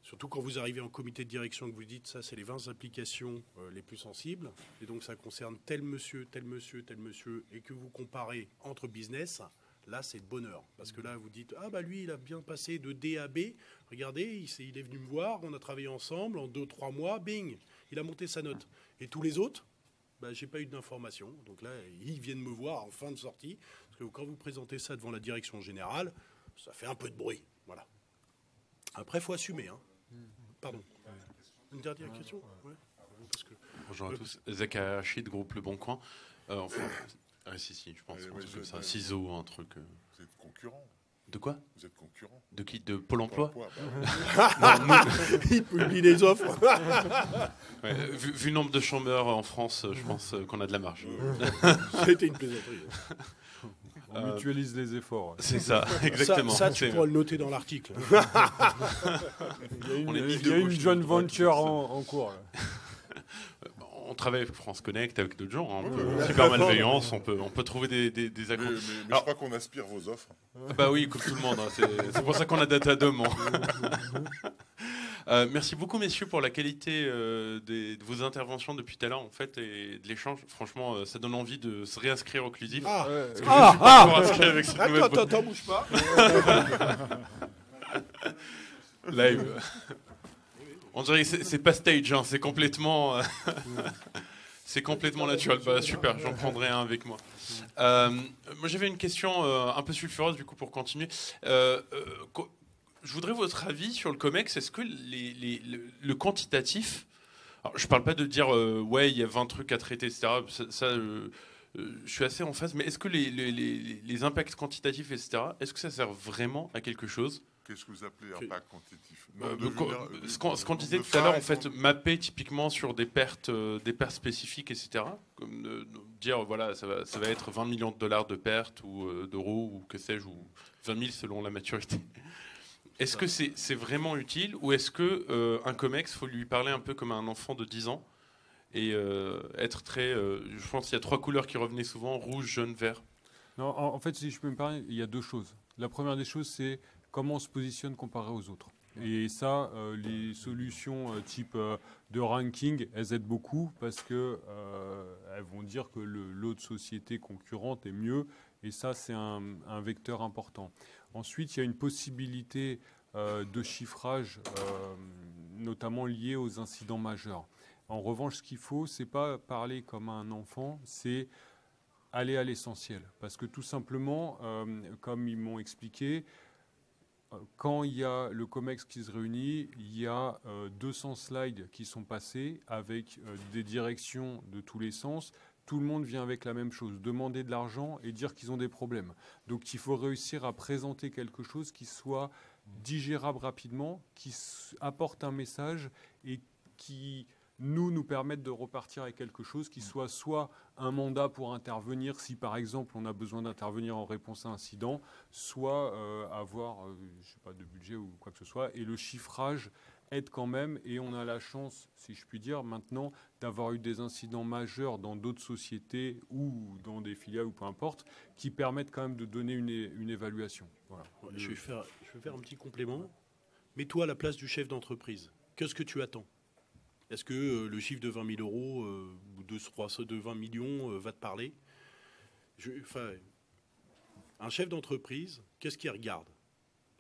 C: Surtout quand vous arrivez en comité de direction et que vous dites, ça c'est les 20 applications les plus sensibles, et donc ça concerne tel monsieur, tel monsieur, tel monsieur, et que vous comparez entre business. Là, c'est le bonheur. Parce que là, vous dites, ah bah lui, il a bien passé de D à B. Regardez, il est venu me voir, on a travaillé ensemble, en 2-3 mois, bing, il a monté sa note. Et tous les autres, bah, j'ai pas eu d'informations. Donc là, ils viennent me voir en fin de sortie. Parce que quand vous présentez ça devant la direction générale, ça fait un peu de bruit. Voilà. Après, il faut assumer. Hein. Pardon. Une dernière question ouais. Parce que...
J: Bonjour à tous. Zach Arachid, groupe Le Bon Coin. Enfin... si, je pense. Un truc comme ça. CISO, un truc.
D: Vous êtes concurrent.
J: De quoi?
D: Vous êtes concurrent.
J: De qui? De Pôle emploi,
C: Il publie les offres.
J: Ouais, vu le nombre de chômeurs en France, je pense qu'on a de la marge.
C: C'était une plaisanterie.
B: On mutualise les efforts.
J: C'est ça, exactement.
C: Ça tu pourras le noter dans l'article.
B: Il y a une joint venture en cours. Là.
J: On travaille avec France Connect, avec d'autres gens, hein, super malveillance, on peut trouver des accords.
D: Mais je crois qu'on aspire vos offres.
J: Bah oui, comme tout le monde, hein, c'est pour ça qu'on a Datadom. Merci beaucoup, messieurs, pour la qualité de vos interventions depuis tout à l'heure, en fait, et de l'échange. Franchement, ça donne envie de se réinscrire au Clusif.
C: Attends, bouge pas.
J: Live. On dirait que c'est pas stage, hein, c'est complètement naturel. Bah, super, j'en prendrai un avec moi. Moi, j'avais une question un peu sulfureuse, du coup, pour continuer. Je voudrais votre avis sur le COMEX. Est-ce que le quantitatif... Alors, je parle pas de dire, ouais, il y a 20 trucs à traiter, etc. Je suis assez en phase, mais est-ce que les impacts quantitatifs, etc., est-ce que ça sert vraiment à quelque chose?
D: Qu'est-ce que vous appelez impact quantitatif?
J: Ce qu'on disait tout à l'heure, en fait, mapper typiquement sur des pertes spécifiques, etc. Comme dire, voilà, ça va être 20 millions de dollars de pertes ou d'euros ou que sais-je, ou 20 000 selon la maturité. Est-ce que c'est vraiment utile ou est-ce que un COMEX, faut lui parler un peu comme un enfant de 10 ans et être très... je pense qu'il y a 3 couleurs qui revenaient souvent, rouge, jaune, vert.
B: Non, en fait, si je peux me parler, il y a 2 choses. La première des choses, c'est comment on se positionne comparé aux autres. Et ça, les solutions type de ranking, elles aident beaucoup parce que elles vont dire que l'autre société concurrente est mieux. Et ça, c'est un vecteur important. Ensuite, il y a une possibilité de chiffrage, notamment lié aux incidents majeurs. En revanche, ce qu'il faut, c'est pas parler comme un enfant, c'est aller à l'essentiel. Parce que tout simplement, comme ils m'ont expliqué, quand il y a le COMEX qui se réunit, il y a 200 slides qui sont passés avec des directions de tous les sens. Tout le monde vient avec la même chose, demander de l'argent et dire qu'ils ont des problèmes. Donc il faut réussir à présenter quelque chose qui soit digérable rapidement, qui apporte un message et qui nous permettent de repartir avec quelque chose qui soit un mandat pour intervenir si par exemple on a besoin d'intervenir en réponse à un incident, soit avoir je sais pas, de budget ou quoi que ce soit. Et le chiffrage aide quand même, et on a la chance, si je puis dire, maintenant d'avoir eu des incidents majeurs dans d'autres sociétés ou dans des filiales ou peu importe, qui permettent quand même de donner une évaluation. Voilà.
C: Je vais faire un petit complément. Mets-toi à la place du chef d'entreprise. Qu'est-ce que tu attends ? Est-ce que le chiffre de 20 000 euros ou de 20 millions va te parler ? Un chef d'entreprise, qu'est-ce qu'il regarde ?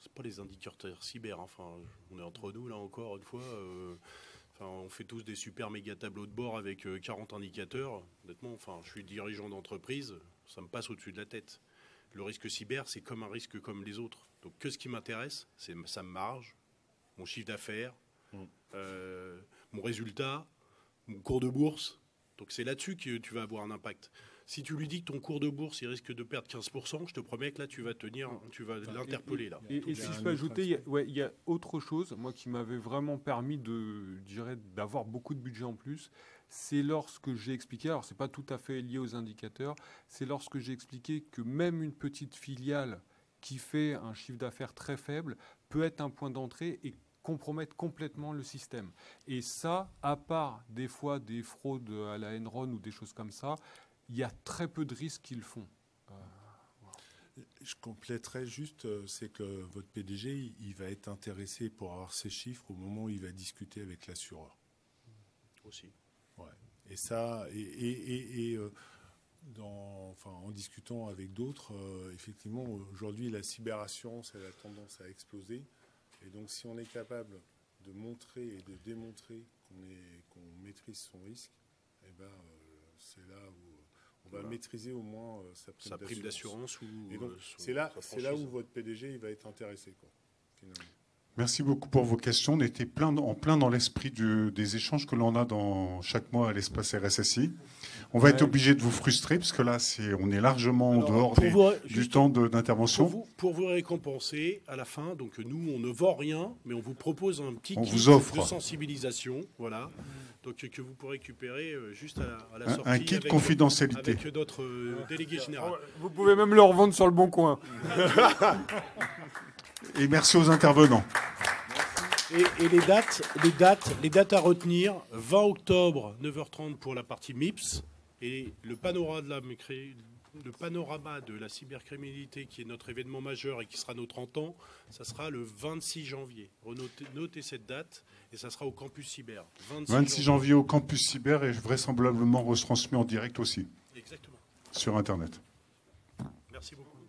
C: c'est pas les indicateurs cyber. Enfin, on est entre nous là encore une fois. On fait tous des super méga tableaux de bord avec 40 indicateurs. Honnêtement, je suis dirigeant d'entreprise, ça me passe au-dessus de la tête. Le risque cyber, c'est comme un risque comme les autres. Donc, ce qui m'intéresse, c'est sa marge, mon chiffre d'affaires, mon résultat, mon cours de bourse. Donc, c'est là-dessus que tu vas avoir un impact. Si tu lui dis que ton cours de bourse, il risque de perdre 15%, je te promets que là, tu vas l'interpeller. Là.
B: Et si je peux ajouter, il y a autre chose, moi, qui m'avait vraiment permis d'avoir beaucoup de budget en plus, c'est lorsque j'ai expliqué, alors c'est pas tout à fait lié aux indicateurs, c'est lorsque j'ai expliqué que même une petite filiale qui fait un chiffre d'affaires très faible peut être un point d'entrée et compromettre complètement le système. Et ça, à part des fois des fraudes à la Enron ou des choses comme ça, il y a très peu de risques qu'ils font.
E: Je compléterais juste, c'est que votre PDG, il va être intéressé pour avoir ces chiffres au moment où il va discuter avec l'assureur.
C: Aussi.
E: Ouais. Et ça, en discutant avec d'autres, effectivement, aujourd'hui, la cyberassurance, elle a tendance à exploser. Et donc, si on est capable de montrer et de démontrer qu'on maîtrise son risque, c'est là où on va maîtriser au moins sa prime d'assurance. Et donc, c'est là où votre PDG il va être intéressé, quoi, finalement.
A: Merci beaucoup pour vos questions. On était en plein dans l'esprit des échanges que l'on a dans chaque mois à l'espace RSSI. On va être obligé de vous frustrer, parce que là, on est largement en dehors du temps d'intervention.
C: Pour vous récompenser, à la fin, donc nous, on ne vend rien, mais on vous propose un petit kit de sensibilisation, voilà, donc que vous pourrez récupérer juste à la sortie.
A: Un kit de confidentialité.
C: Avec notre délégué général.
B: Vous pouvez même le revendre sur le bon coin.
A: Et merci aux intervenants.
C: Et les dates à retenir, 20 octobre, 9h30 pour la partie MIPS, et le panorama de la cybercriminalité, qui est notre événement majeur et qui sera nos 30 ans, ça sera le 26 janvier. Notez cette date, et ça sera au Campus Cyber.
A: 26 janvier au Campus Cyber, et vraisemblablement retransmis en direct aussi.
C: Exactement.
A: Sur Internet.
C: Merci beaucoup.